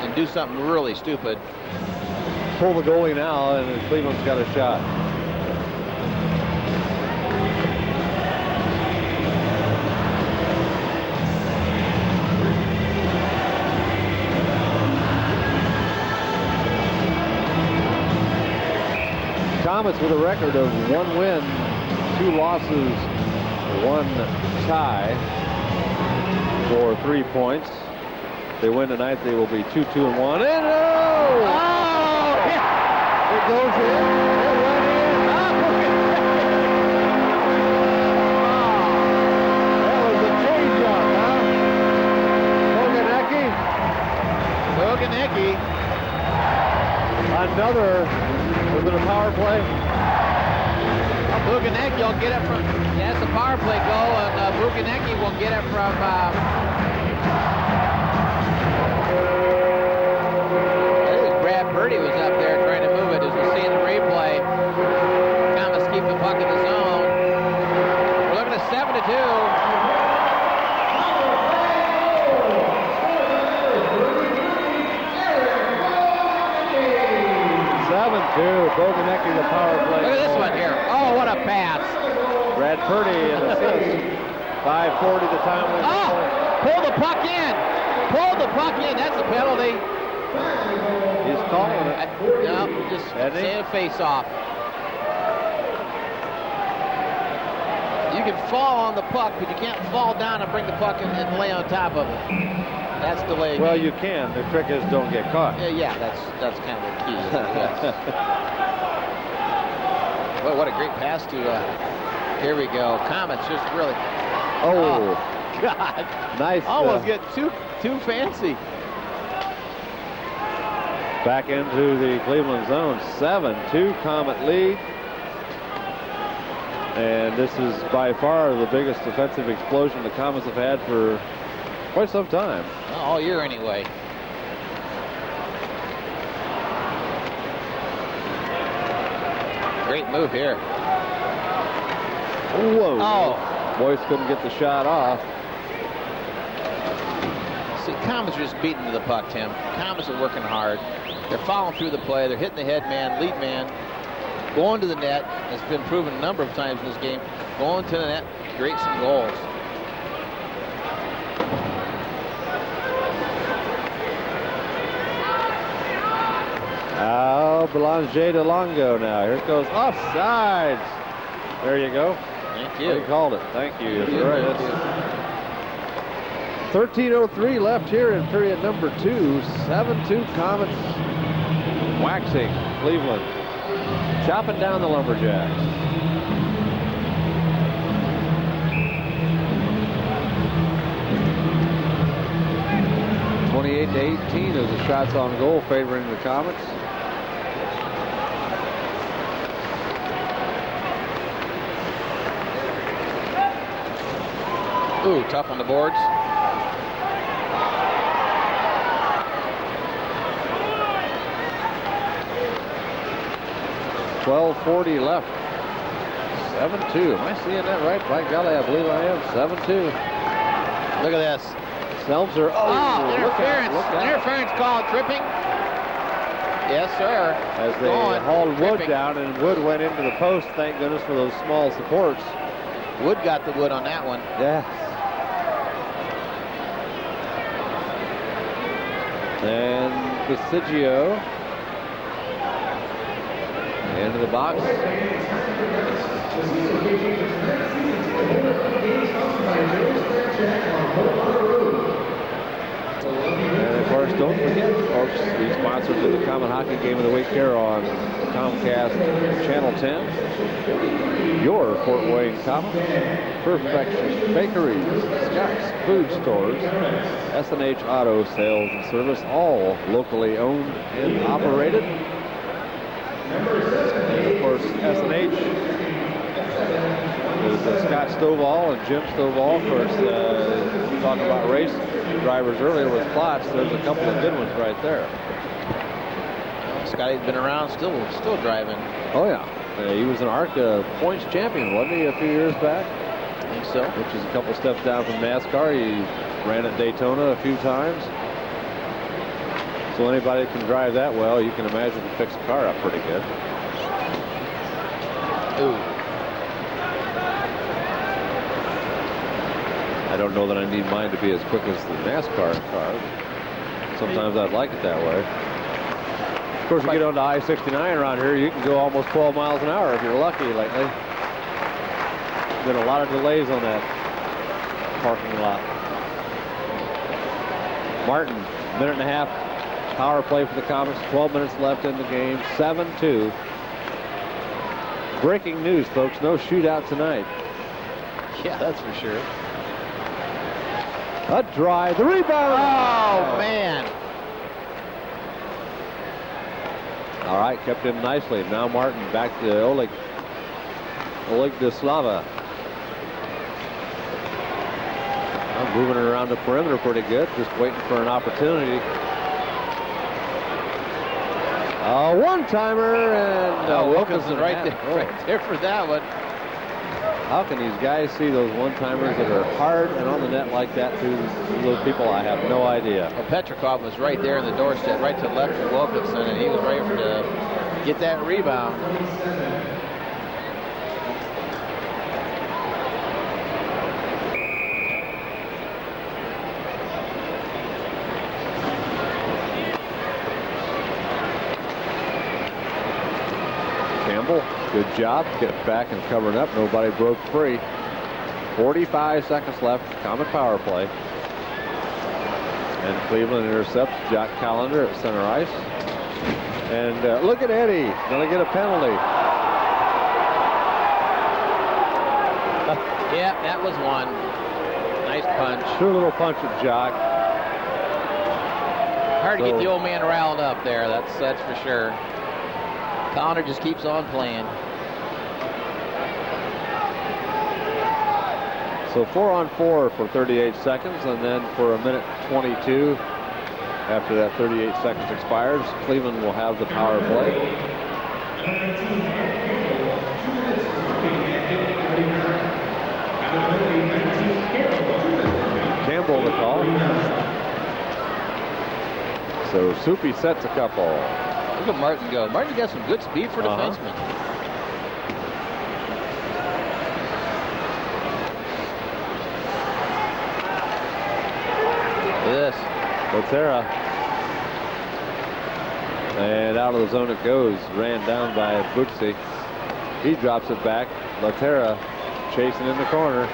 and do something really stupid. Pull the goalie now, and Cleveland's got a shot. Komets with a record of 1 win, 2 losses, 1 tie for 3 points. If they win tonight, they will be 2-2-1. And it goes in. It went in. That was a change-up, huh? Boguniecki. Another. Was it a power play? Boguniecki will get it from, that's the power play goal, and Boguniecki will get it from, I think Brad Purdie was up there trying to move it, as we see in the replay. Komets keep the puck in the zone. We're looking at 7-2. Boguniecki the power play. Look at this one here. Oh, what a pass. Brad Purdie an assist. 5:40 the time. Oh, pull the puck in. Pull the puck in. That's a penalty. He's calling it. No, just say a face-off. You can fall on the puck, but you can't fall down and bring the puck in and lay on top of it. That's delayed. Well, you can. The trick is don't get caught. Yeah, that's kind of the key. Well, what a great pass to, here we go. Komets just really. Oh, God. nice. Almost get too fancy. Back into the Cleveland zone. 7-2 Komet lead. And this is by far the biggest offensive explosion the Komets have had for quite some time. Well, all year anyway. Great move here. Whoa. Oh. Boyce couldn't get the shot off. See, Komets are just beating to the puck, Tim. Komets are working hard. They're following through the play. They're hitting the head man, lead man, going to the net. It's been proven a number of times in this game. Going to the net, create some goals. Belanger de Longo now. Here it goes. Offsides. There you go. Thank you. He called it. Thank you. That's right. 13:03 left here in period number 2. 7-2 Komets waxing Cleveland. Chopping down the Lumberjacks. (28-18) as the shots on goal favoring the Komets. Ooh, tough on the boards. .1240 left. 7-2. Am I seeing that right? By golly, I believe I am. 7-2. Look at this. Selmser. Oh, interference. Interference called. Tripping. Yes, sir. As they hauled Wood down, and Wood went into the post. Thank goodness for those small supports. Wood got the wood on that one. Yes. And Butsayev into the box. And of course, don't forget, folks, the sponsors of the Komet Hockey Game of the Week here on Comcast Channel 10. Your Fort Wayne Komet, Perfection Bakeries, Scott's Food Stores, S&H Auto Sales and Service, all locally owned and operated. And of course, S&H is Scott Stovall and Jim Stovall. Of course, talking about race drivers earlier with Klotz, there's a couple of good ones right there. Scotty's been around, still driving. Oh yeah, he was an ARC points champion, wasn't he, a few years back? I think so. Which is a couple steps down from NASCAR. He ran at Daytona a few times. So anybody that can drive that well, you can imagine to fix a car up pretty good. Ooh. I don't know that I need mine to be as quick as the NASCAR car. Sometimes I'd like it that way. Of course, you get onto I-69 around here, you can go almost 12 miles an hour if you're lucky lately. Been a lot of delays on that parking lot. Martin, minute and a half power play for the Komets. 12 minutes left in the game. 7-2. Breaking news, folks. No shootout tonight. Yeah, that's for sure. A drive. The rebound. Oh, man. All right, kept in nicely. Now Martin back to Oleg de Slava. I'm moving it around the perimeter pretty good. Just waiting for an opportunity. A one-timer, and Wilkinson right there for that one. How can these guys see those one-timers that are hard and on the net like that to those people? I have no idea. Well, Petrakov was right there in the doorstep, right to the left of Wilkinson, and he was ready to get that rebound. Campbell, good job. Get back and covering up. Nobody broke free. 45 seconds left. Comet power play. And Cleveland intercepts Jock Callender at center ice. And look at Eddie. Gonna get a penalty. Yeah, that was one. Nice punch. Threw a little punch at Jock. Hard to get the old man riled up there. That's for sure. Connor just keeps on playing. So 4-on-4 for 38 seconds, and then for a minute 22 after that 38 seconds expires, Cleveland will have the power play. Campbell the call. So Soupy sets a couple. Look at Martin go. Martin got some good speed for defenseman. This. Lehterä. And out of the zone it goes. Ran down by Butsayev. He drops it back. Lehterä chasing in the corner.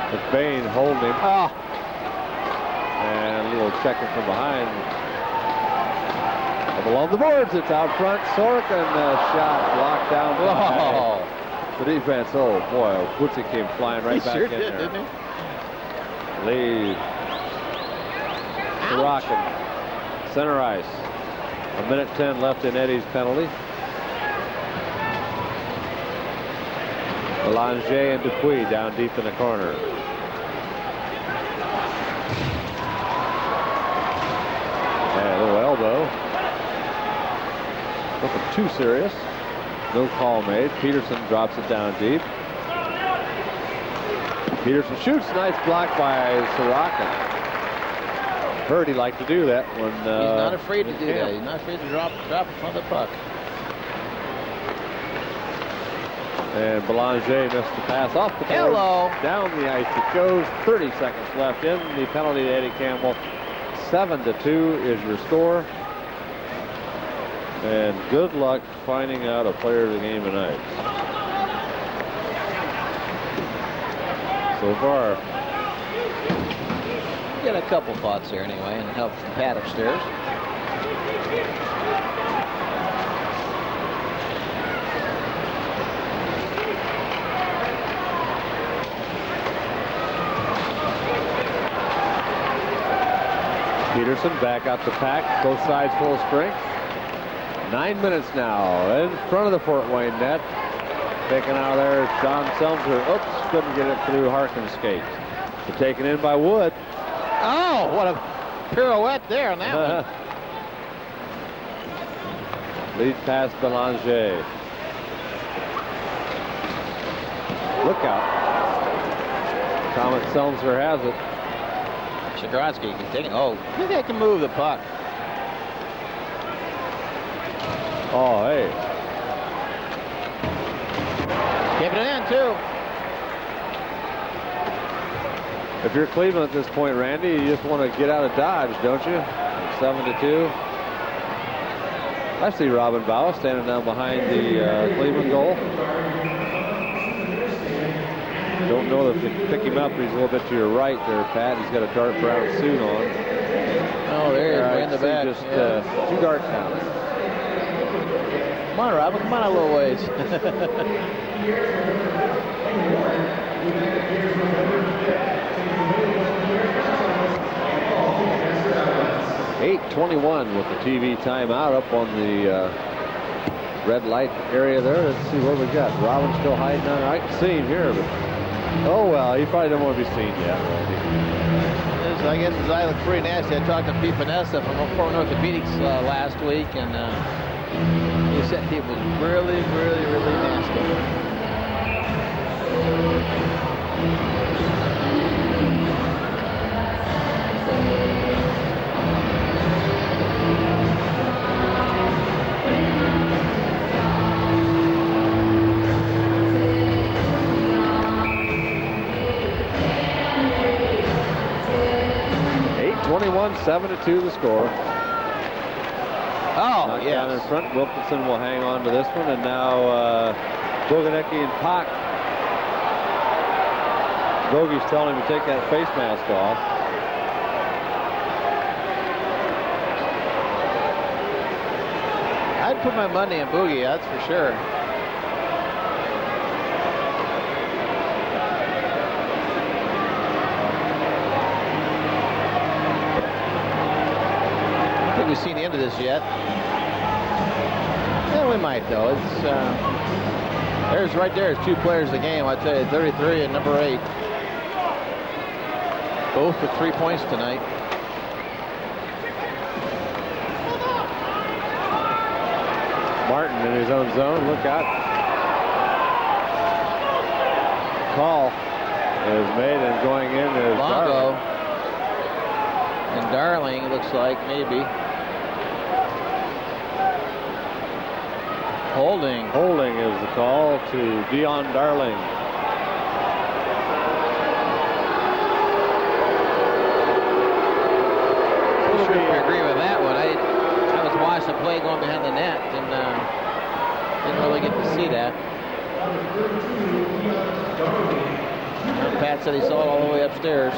McBain holding him. Oh. And a little checking from behind. Along the boards, it's out front. Sorochan shot blocked down by the defense. Oh boy, Butsayev came flying right back in there. Didn't he? Lead. Sorochan, center ice. A minute 10 left in Eddie's penalty. Belanger and Dupuis down deep in the corner. And a little elbow. Nothing too serious. No call made. Peterson drops it down deep. Peterson shoots. Nice block by Sorochan. Purdie liked to do that when he's not afraid to do that. He's not afraid to drop in front of the puck. And Belanger missed the pass off the board. Hello. Down the ice it goes. 30 seconds left in the penalty to Eddie Campbell. 7-2 is your score. And good luck finding out a player of the game tonight. So far, Get a couple thoughts here anyway, and help from Pat upstairs. Peterson back out the pack, both sides full strength. 9 minutes now in front of the Fort Wayne net. Taken out there, John Selmser. Oops, couldn't get it through Harkin's skate. But taken in by Wood. Oh, what a pirouette there on that one. Lead past Belanger. Look out. Komets Selmser has it. Shargorodsky can take it. Oh, look, they can move the puck. Oh, hey. Keeping it in, too. If you're Cleveland at this point, Randy, you just want to get out of Dodge, don't you? 7-2. I see Robin Bauer standing down behind the Cleveland goal. Don't know if you can pick him up. He's a little bit to your right there, Pat. He's got a dark brown suit on. Oh, there he is, way in the back. Just 2 dark counts. Come on, Robin. Come on a little ways. 8:21 with the TV timeout up on the red light area there. Let's see what we got. Robin's still hiding on. I can see him here, but oh well, he probably don't want to be seen yet, Randy. I guess his eye looked pretty nasty. I talked to Pete Vanessa from Foreign Orthopedics last week, and he said he was really, really, really nasty. 21, 7-2 the score. Oh, Knocked yes. down in front. Wilkinson will hang on to this one, and now Boguniecki and Pak. Bogey's telling him to take that face mask off. I'd put my money on Boogie, that's for sure. I don't think we've seen the end of this yet. Yeah, we might though. It's there's right there, 2 players of the game. I tell you, 33 and number 8. Both with 3 points tonight. Martin in his own zone. Look out. Call is made and going in is Longo. Darling. And Darling, it looks like, maybe. Holding. Holding is the call to Dion Darling. I'm sure you agree with that one. I was watching the play going behind the net and didn't really get to see that. Pat said he saw it all the way upstairs.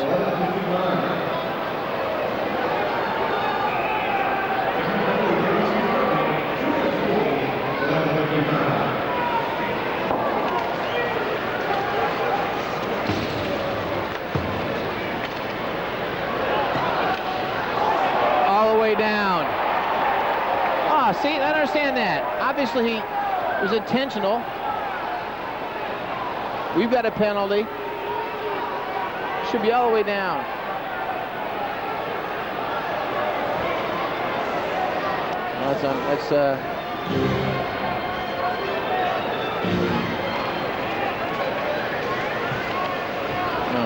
Down. Oh, see, I understand that. Obviously, he was intentional. We've got a penalty. Should be all the way down. No.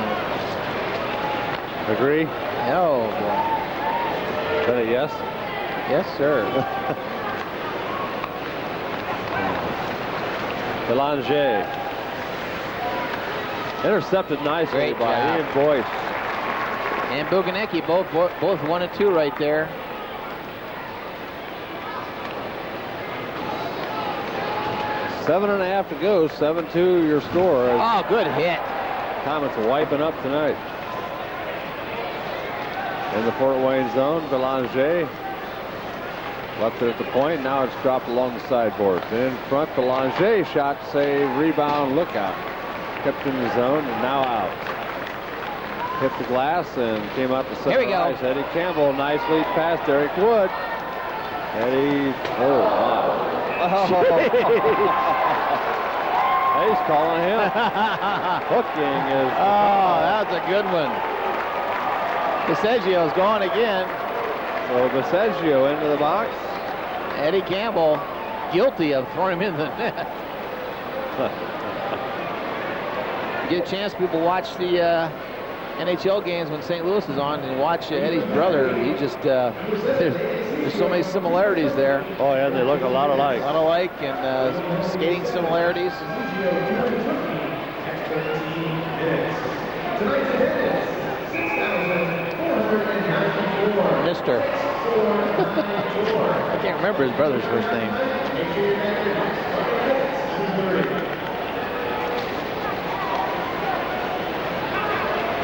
Agree? No, boy. Is that a yes? Yes, sir. Belanger. Intercepted nicely Great by job. Ian Boyce. And Boguniecki, both 1 and 2 right there. Seven and a half to go. 7-2 your score. Oh, good hit. Komets wiping up tonight. In the Fort Wayne zone, Belanger left it at the point. Now it's dropped along the sideboard. In front, Belanger shot, save, rebound, lookout. Kept in the zone and now out. Hit the glass and came out the center. Here we go. Ice. Eddie Campbell nicely past Derek Wood. Eddie, oh wow. He's calling him. Hooking is. Oh, that's a good one. Butsayev gone again. So Butsayev into the box. Eddie Campbell guilty of throwing him in the net. You get a chance, people watch the NHL games when St. Louis is on and watch Eddie's brother. He just, there's so many similarities there. Oh yeah, they look a lot alike. A lot alike and skating similarities. Mister. I can't remember his brother's first name.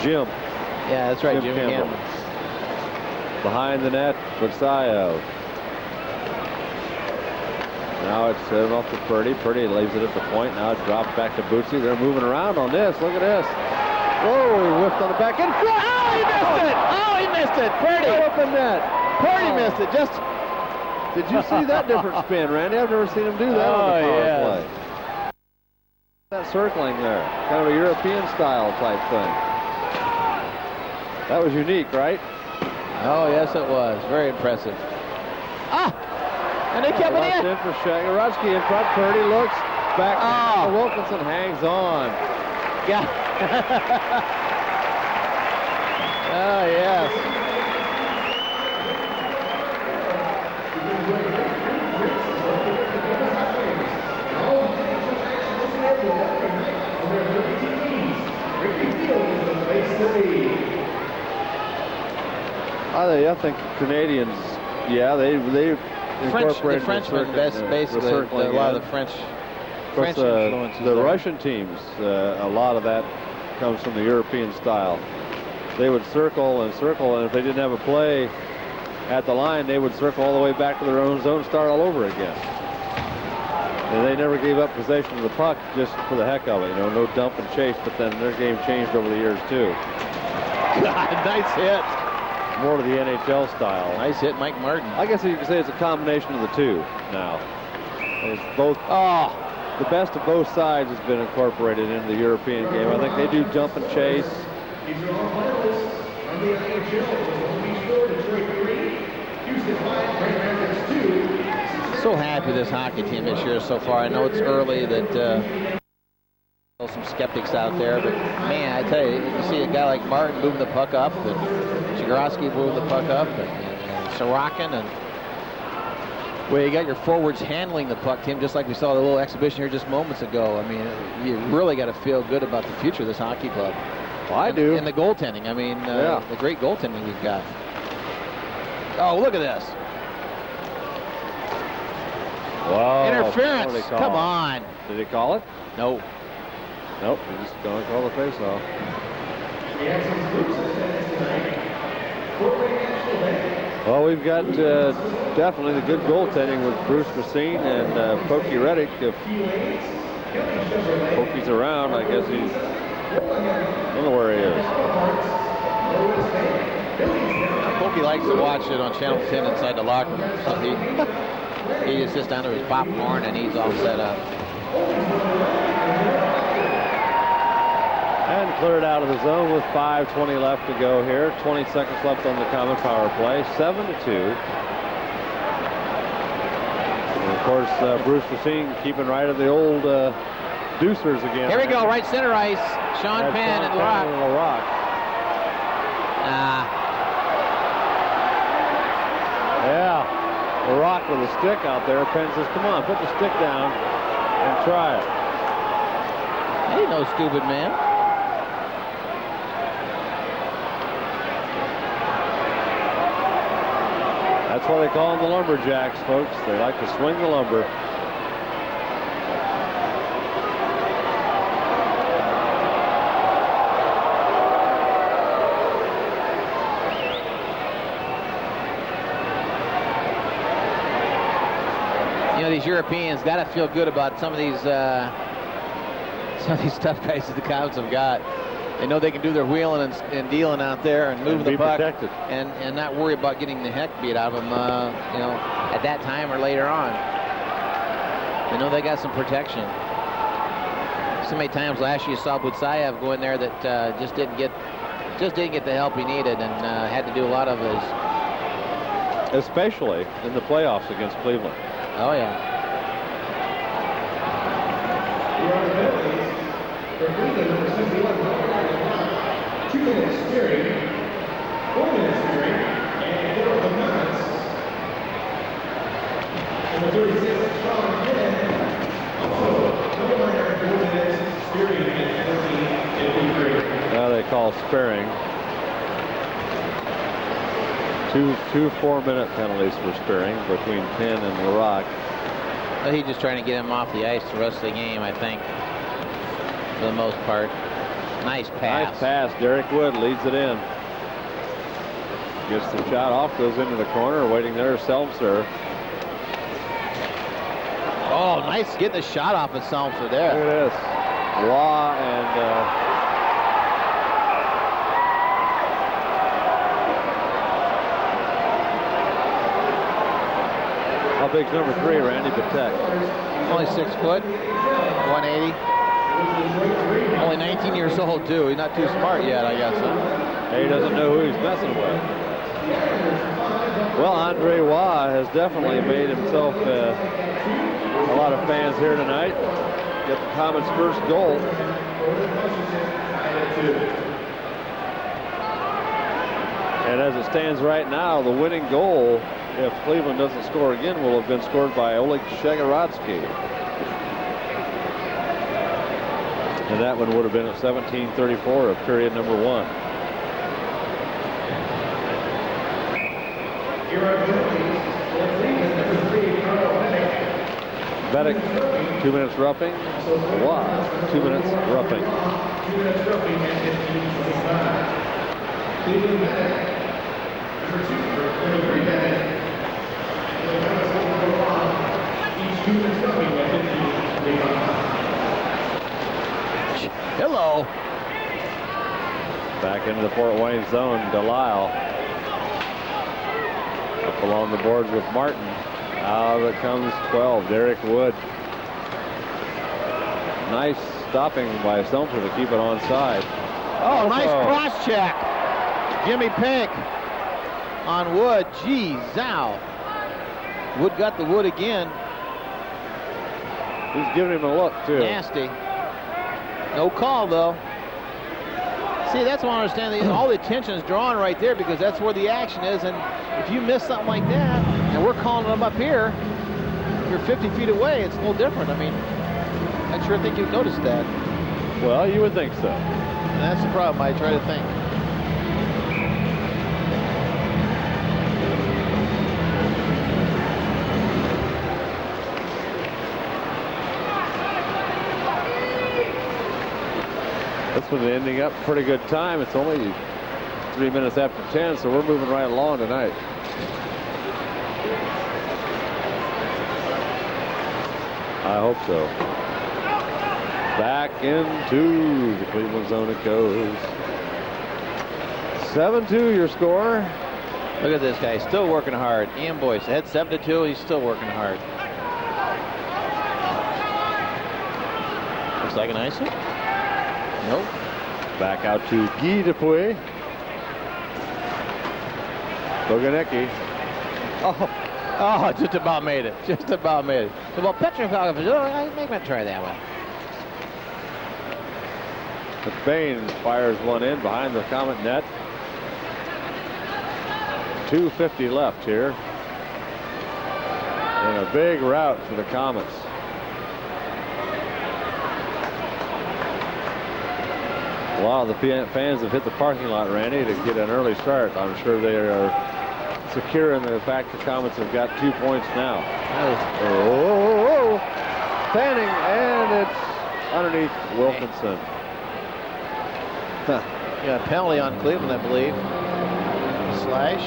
Jim. Yeah, that's right, Jim Jimmy Campbell. Campbell. Behind the net, Butsayev. Now it's set off to Purdie. Purdie leaves it at the point. Now it drops back to Bootsy. They're moving around on this. Look at this. Whoa, he whipped on the back end. Oh, he missed it! Oh, he missed it! Purdie! Open net. Purdie missed it. Just. Did you see that different spin, Randy? I've never seen him do that on the power play. That circling there. Kind of a European style type thing. That was unique, right? Oh, yes, it was. Very impressive. Ah! And they kept it Left in. in for Shargorodsky in front. Purdie looks back. Oh. Wilkinson hangs on. Yeah. Oh, yes. I think Canadians, yeah, they incorporated the Frenchmen basically a lot of the French influences. The Russian teams, a lot of that comes from the European style. They would circle and circle, and if they didn't have a play at the line, they would circle all the way back to their own zone, start all over again. And they never gave up possession of the puck just for the heck of it. You know, no dump and chase, but then their game changed over the years too. God, nice hit. More to the NHL style. Nice hit, Mike Martin. I guess you could say it's a combination of the two now. It's both. The best of both sides has been incorporated into the European game. I think they do jump and chase. These are all finalists from the NHL. Long Beach 4, Detroit 3, Houston 5, Grand Rapids 2. So happy with this hockey team this year so far. I know it's early that some skeptics out there, but man, I tell you, you see a guy like Martin moving the puck up, and Shargorodsky moving the puck up, and Sorochan, and well, you got your forwards handling the puck, Tim, just like we saw the little exhibition here just moments ago. I mean, you really got to feel good about the future of this hockey club. Well, I do. And the goaltending. I mean, the great goaltending we've got. Oh, look at this. Whoa. Interference. Come on. Did he call it? No. Nope. He's just going to call the face-off. Well, we've got definitely the good goaltending with Bruce Racine and Pokey Reddick. If Pokey's around, I guess he's... I don't know where he is. Pokey likes to watch it on Channel 10 inside the locker room. So he just sits down to his popcorn and he's all set up. And cleared out of the zone with 5:20 left to go here. 20 seconds left on the common power play. 7-2. And of course, Bruce Racine keeping right of the old deucers again. Here we go, right center ice. Sean Penn and LaRock. Yeah, LaRock with a stick out there. Penn says, come on, put the stick down and try it. He ain't no stupid man. That's why they call them the Lumberjacks, folks. They like to swing the lumber. You know, these Europeans got to feel good about some of these tough guys that the Komets have got. They know they can do their wheeling and dealing out there and moving the puck and not worry about getting the heck beat out of them, you know, at that time or later on. They know they got some protection. So many times last year you saw Butsayev go in there that just didn't get the help he needed and had to do a lot of his. Especially in the playoffs against Cleveland. Oh yeah. For Cleveland, number 71, 2 minutes steering, 4 minutes steering, and 4 of the minutes. Number 36, Sean Penn, also 4 minutes steering, and 14:53. Now they call sparing. Two 4-minute penalties for sparing between Penn and LaRock. Well, he's just trying to get him off the ice the rest of the game, I think, for the most part. Nice pass. Nice pass. Derek Wood leads it in. Gets the shot off, goes into the corner, waiting there, Selmser. Oh, nice getting the shot off of Selmser there. Look at this. Law and how big's number 3, Randy Patek? Only 6 foot, 180. Only 19 years old, too. He's not too smart yet, I guess. Huh? He doesn't know who he's messing with. Well, Andre Waugh has definitely made himself a lot of fans here tonight. Get the Komets' first goal. And as it stands right now, the winning goal, if Cleveland doesn't score again, will have been scored by Oleg Shargorodsky. And that one would have been at 17:34 of period number 1. Bedick, 2 minutes roughing. Wow, 2 minutes roughing. 2 minutes roughing and 15:25. Cleveland Bedick, number 2 for 23 Bedick. Each 2 minutes roughing at 15:25. Hello. Back into the Fort Wayne zone, Delisle. Up along the boards with Martin. Out it comes 12, Derek Wood. Nice stopping by Selmser to keep it onside. Oh, nice cross check. Jimmy Pink on Wood. Geez, zow. Wood got the Wood again. He's giving him a look, too. Nasty. No call, though. See, that's what I understand. All the attention is drawn right there because that's where the action is. And if you miss something like that, and we're calling them up here, if you're 50 feet away, it's a little different. I mean, I sure think you'd notice that. Well, you would think so. And that's the problem. I try to think. This one's ending up pretty good time. It's only 3 minutes after 10, so we're moving right along tonight. I hope so. Back into the Cleveland zone it goes. 7-2 your score. Look at this guy, still working hard. Ian Boyce, ahead 7-2, he's still working hard. Looks like an ice. Nope. Back out to Guy Dupuis. Boguniecki. Oh, just about made it. Just about made it. Well, Petrakov, I make him try that one. McBain fires one in behind the Comet net. 2:50 left here. And a big rout for the Comets. A lot of the fans have hit the parking lot, Randy, to get an early start. I'm sure they are secure in the fact the Comets have got 2 points now. Oh, Fanning, and it's underneath Wilkinson. Huh. Yeah, a penalty on Cleveland, I believe. Slash.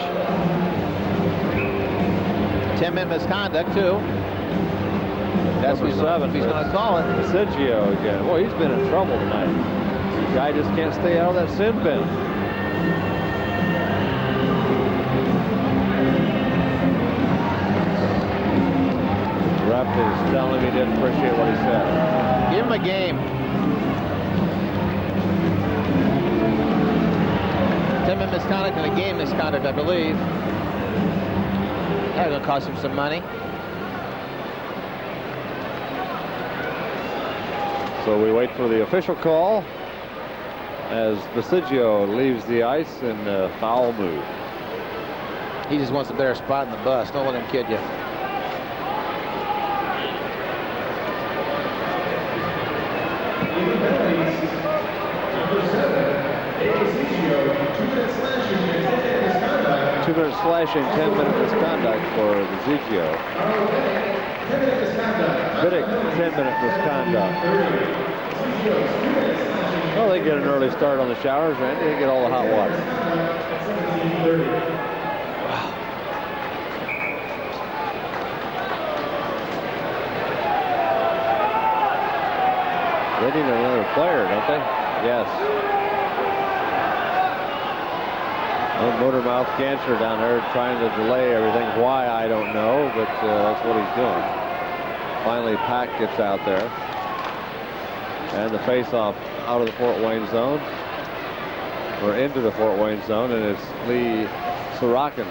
10-minute misconduct, too. That's Number 7. He's going to call it. Sigio again. Boy, he's been in trouble tonight. The guy just can't stay out of that sin bin. Ref is telling me he didn't appreciate what he said. Give him a game. 10-minute misconduct and a game misconduct, I believe. That's going to cost him some money. So we wait for the official call as Basigio leaves the ice in a foul move. He just wants a better spot in the bus. Don't let him kid you. Number 7, Basigio, 2-minute slashing and 10-minute misconduct. 2-minute slashing, 10-minute misconduct for Basigio. 10-minute misconduct. Biddick, 10-minute misconduct. Well, they get an early start on the showers, Randy. They get all the hot water. Wow. They need another player, don't they? Yes. Well, Motormouth Cancer down there trying to delay everything. Why, I don't know, but that's what he's doing. Finally, Pack gets out there. And the face-off out of the Fort Wayne zone. Or into the Fort Wayne zone, and it's Lee Sorochan.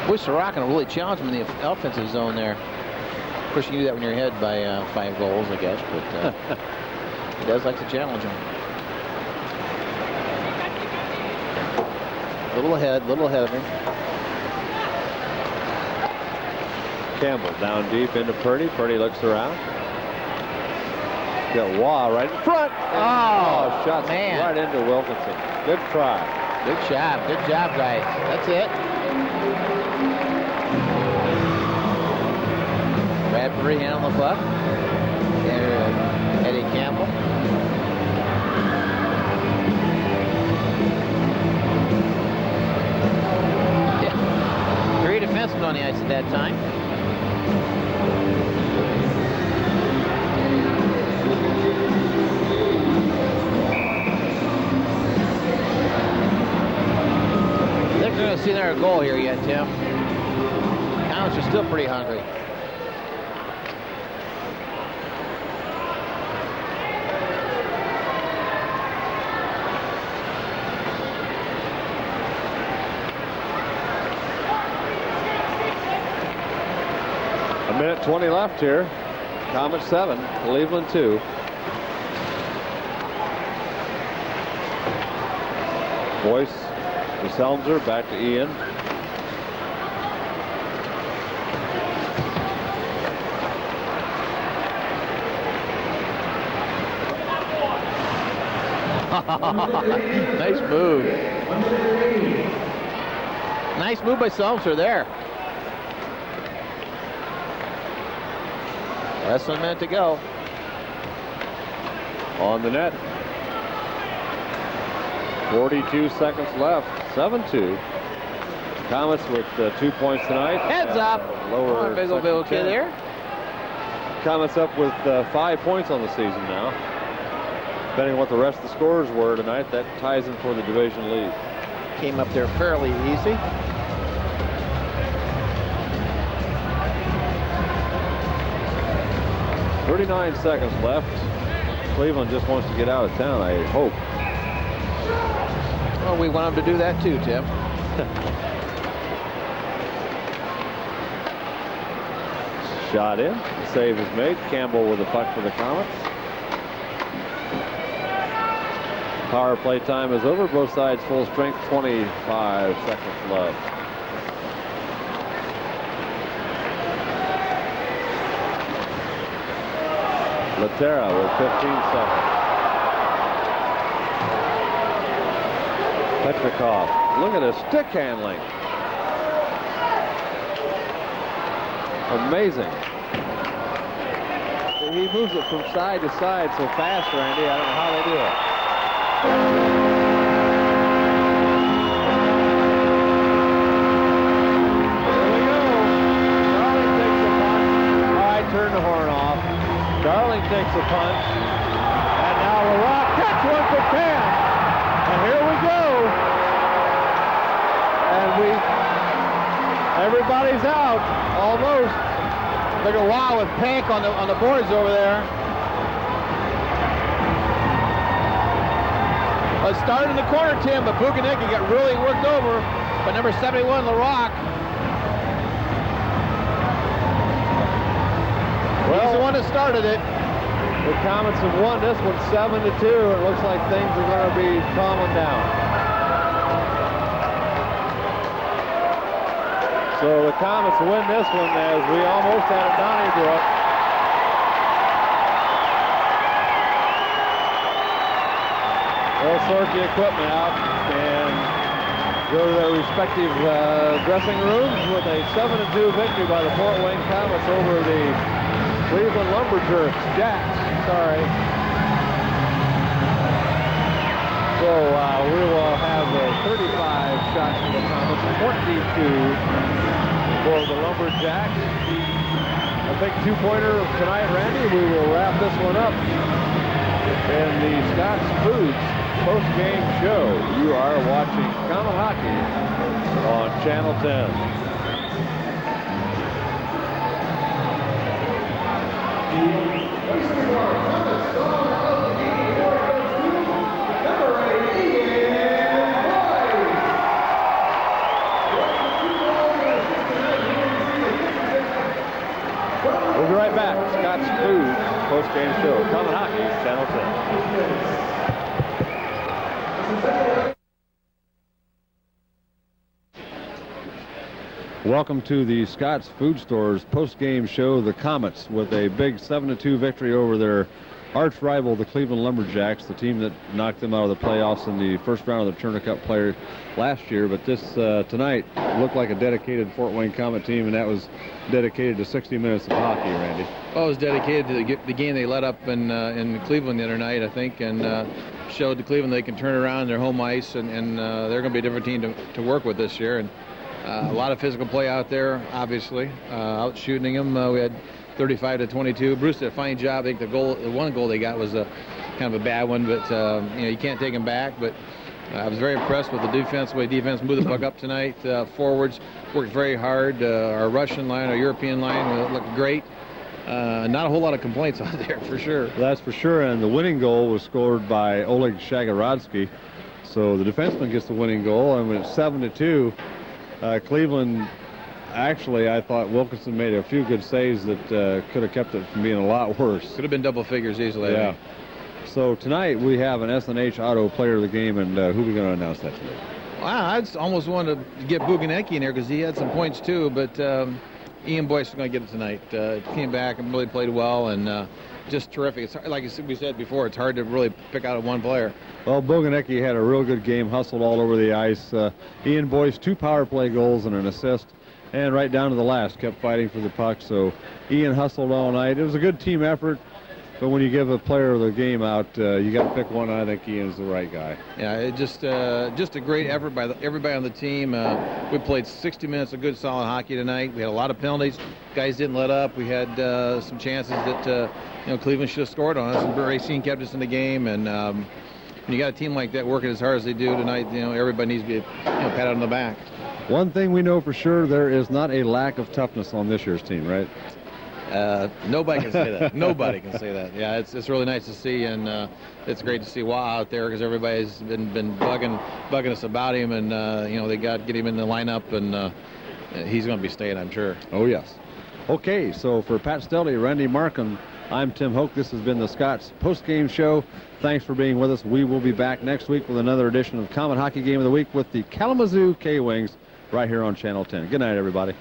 Boy, Sorochan really challenged him in the offensive zone there. Of course, you can do that when you're ahead by 5 goals, I guess, but he does like to challenge him. little ahead of him. Campbell down deep into Purdie. Purdie looks around. Got Waugh right in front. Oh, shots man. right into Wilkinson. Good try. Good job, guys. That's it. Bradbury hand on the puck. Eddie Campbell. Yeah. 3 defensemen on the ice at that time. They're going to see their goal here yet, Tim. Comets are still pretty hungry. A minute 20 left here. Komets 7, Cleveland 2. Boyce to Selmser, back to Ian. Nice move. Nice move by Selmser there. Less than a minute to go. On the net. 42 seconds left. 7-2. Komets with 2 points tonight. Heads up. Lower Big old kid there. Komets up with 5 points on the season now. Depending on what the rest of the scores were tonight, that ties them for the division lead. Came up there fairly easy. .39 seconds left. Cleveland just wants to get out of town, I hope. Well, we want them to do that too, Tim. Shot in. The save is made. Campbell with a puck for the Komets. Power play time is over. Both sides full strength. 25 seconds left. Lehterä with 15 seconds. Petrakov. Look at his stick handling. Amazing. He moves it from side to side so fast, Randy. I don't know how they do it. Here we go. Darling takes the punt. All right, turn the horn off. Darling takes a punch. And now LaRock catch one for 10. And here we go. And everybody's out almost. Look at Waugh with Pank on the boards over there. Well, it started in the corner, Tim, but Boguniecki got really worked over by number 71, LaRock. Well, he's the one that started it. The Komets have won this one 7-2. It looks like things are going to be calming down. So the Komets win this one as we almost had a Donnybrook. They'll sort the equipment out and go to their respective dressing rooms with a 7-2 victory by the Fort Wayne Komets over the Cleveland Lumberjacks. Sorry. So we will have 35 shots for the Komets, 22 for the Lumberjacks. A big two-pointer tonight, Randy. We will wrap this one up in the Scott's Foods post-game show. You are watching Comet Hockey on Channel 10. We'll be right back. Scott's Foods post-game show. Comet Hockey, Channel 10. Welcome to the Scott's Food Store's post-game show, the Komets, with a big 7-2 victory over their arch rival, the Cleveland Lumberjacks, the team that knocked them out of the playoffs in the first round of the Turner Cup player last year. But this tonight looked like a dedicated Fort Wayne Komet team, and that was dedicated to 60 minutes of hockey, Randy. Well, it was dedicated to the game they let up in Cleveland the other night, I think, and showed to Cleveland they can turn around their home ice, and they're going to be a different team to work with this year. And a lot of physical play out there, obviously, out shooting them. We had 35-22. Bruce did a fine job. I think the one goal they got was kind of a bad one, but you can't take them back. But I was very impressed with the defense, the way defense moved the puck up tonight. Forwards worked very hard. Our Russian line, our European line looked great. Not a whole lot of complaints out there, for sure. That's for sure. And the winning goal was scored by Oleg Shargorodsky. So the defenseman gets the winning goal, and when it's 7-2, Cleveland. Actually, I thought Wilkinson made a few good saves that could have kept it from being a lot worse. Could have been double figures easily. Yeah. So tonight we have an S&H Auto Player of the Game, and who are we going to announce that today? Wow, I almost wanted to get Boguniecki in there because he had some points too, but Ian Boyce is going to get it tonight. Came back and really played well, and just terrific. It's like we said before, it's hard to really pick out one player. Well, Boguniecki had a real good game, hustled all over the ice. Ian Boyce, 2 power play goals and an assist. And right down to the last, kept fighting for the puck. So Ian hustled all night. It was a good team effort, but when you give a player of the game out, you got to pick one. I think Ian's the right guy. Yeah, it just a great effort by everybody on the team. We played 60 minutes of good, solid hockey tonight. We had a lot of penalties. Guys didn't let up. We had some chances that Cleveland should have scored on us, and Racine kept us in the game. And when you got a team like that working as hard as they do tonight, everybody needs to be patted on the back. One thing we know for sure, there is not a lack of toughness on this year's team, right? Nobody can say that. Nobody can say that. Yeah, it's really nice to see, and it's great to see Wah out there because everybody's been bugging us about him, and they got to get him in the lineup, and he's going to be staying, I'm sure. Oh yes. Okay, so for Pat Stelty, Randy Markham, I'm Tim Hoke. This has been the Scott's post-game show. Thanks for being with us. We will be back next week with another edition of Komet Hockey Game of the Week with the Kalamazoo K-Wings right here on Channel 10. Good night, everybody.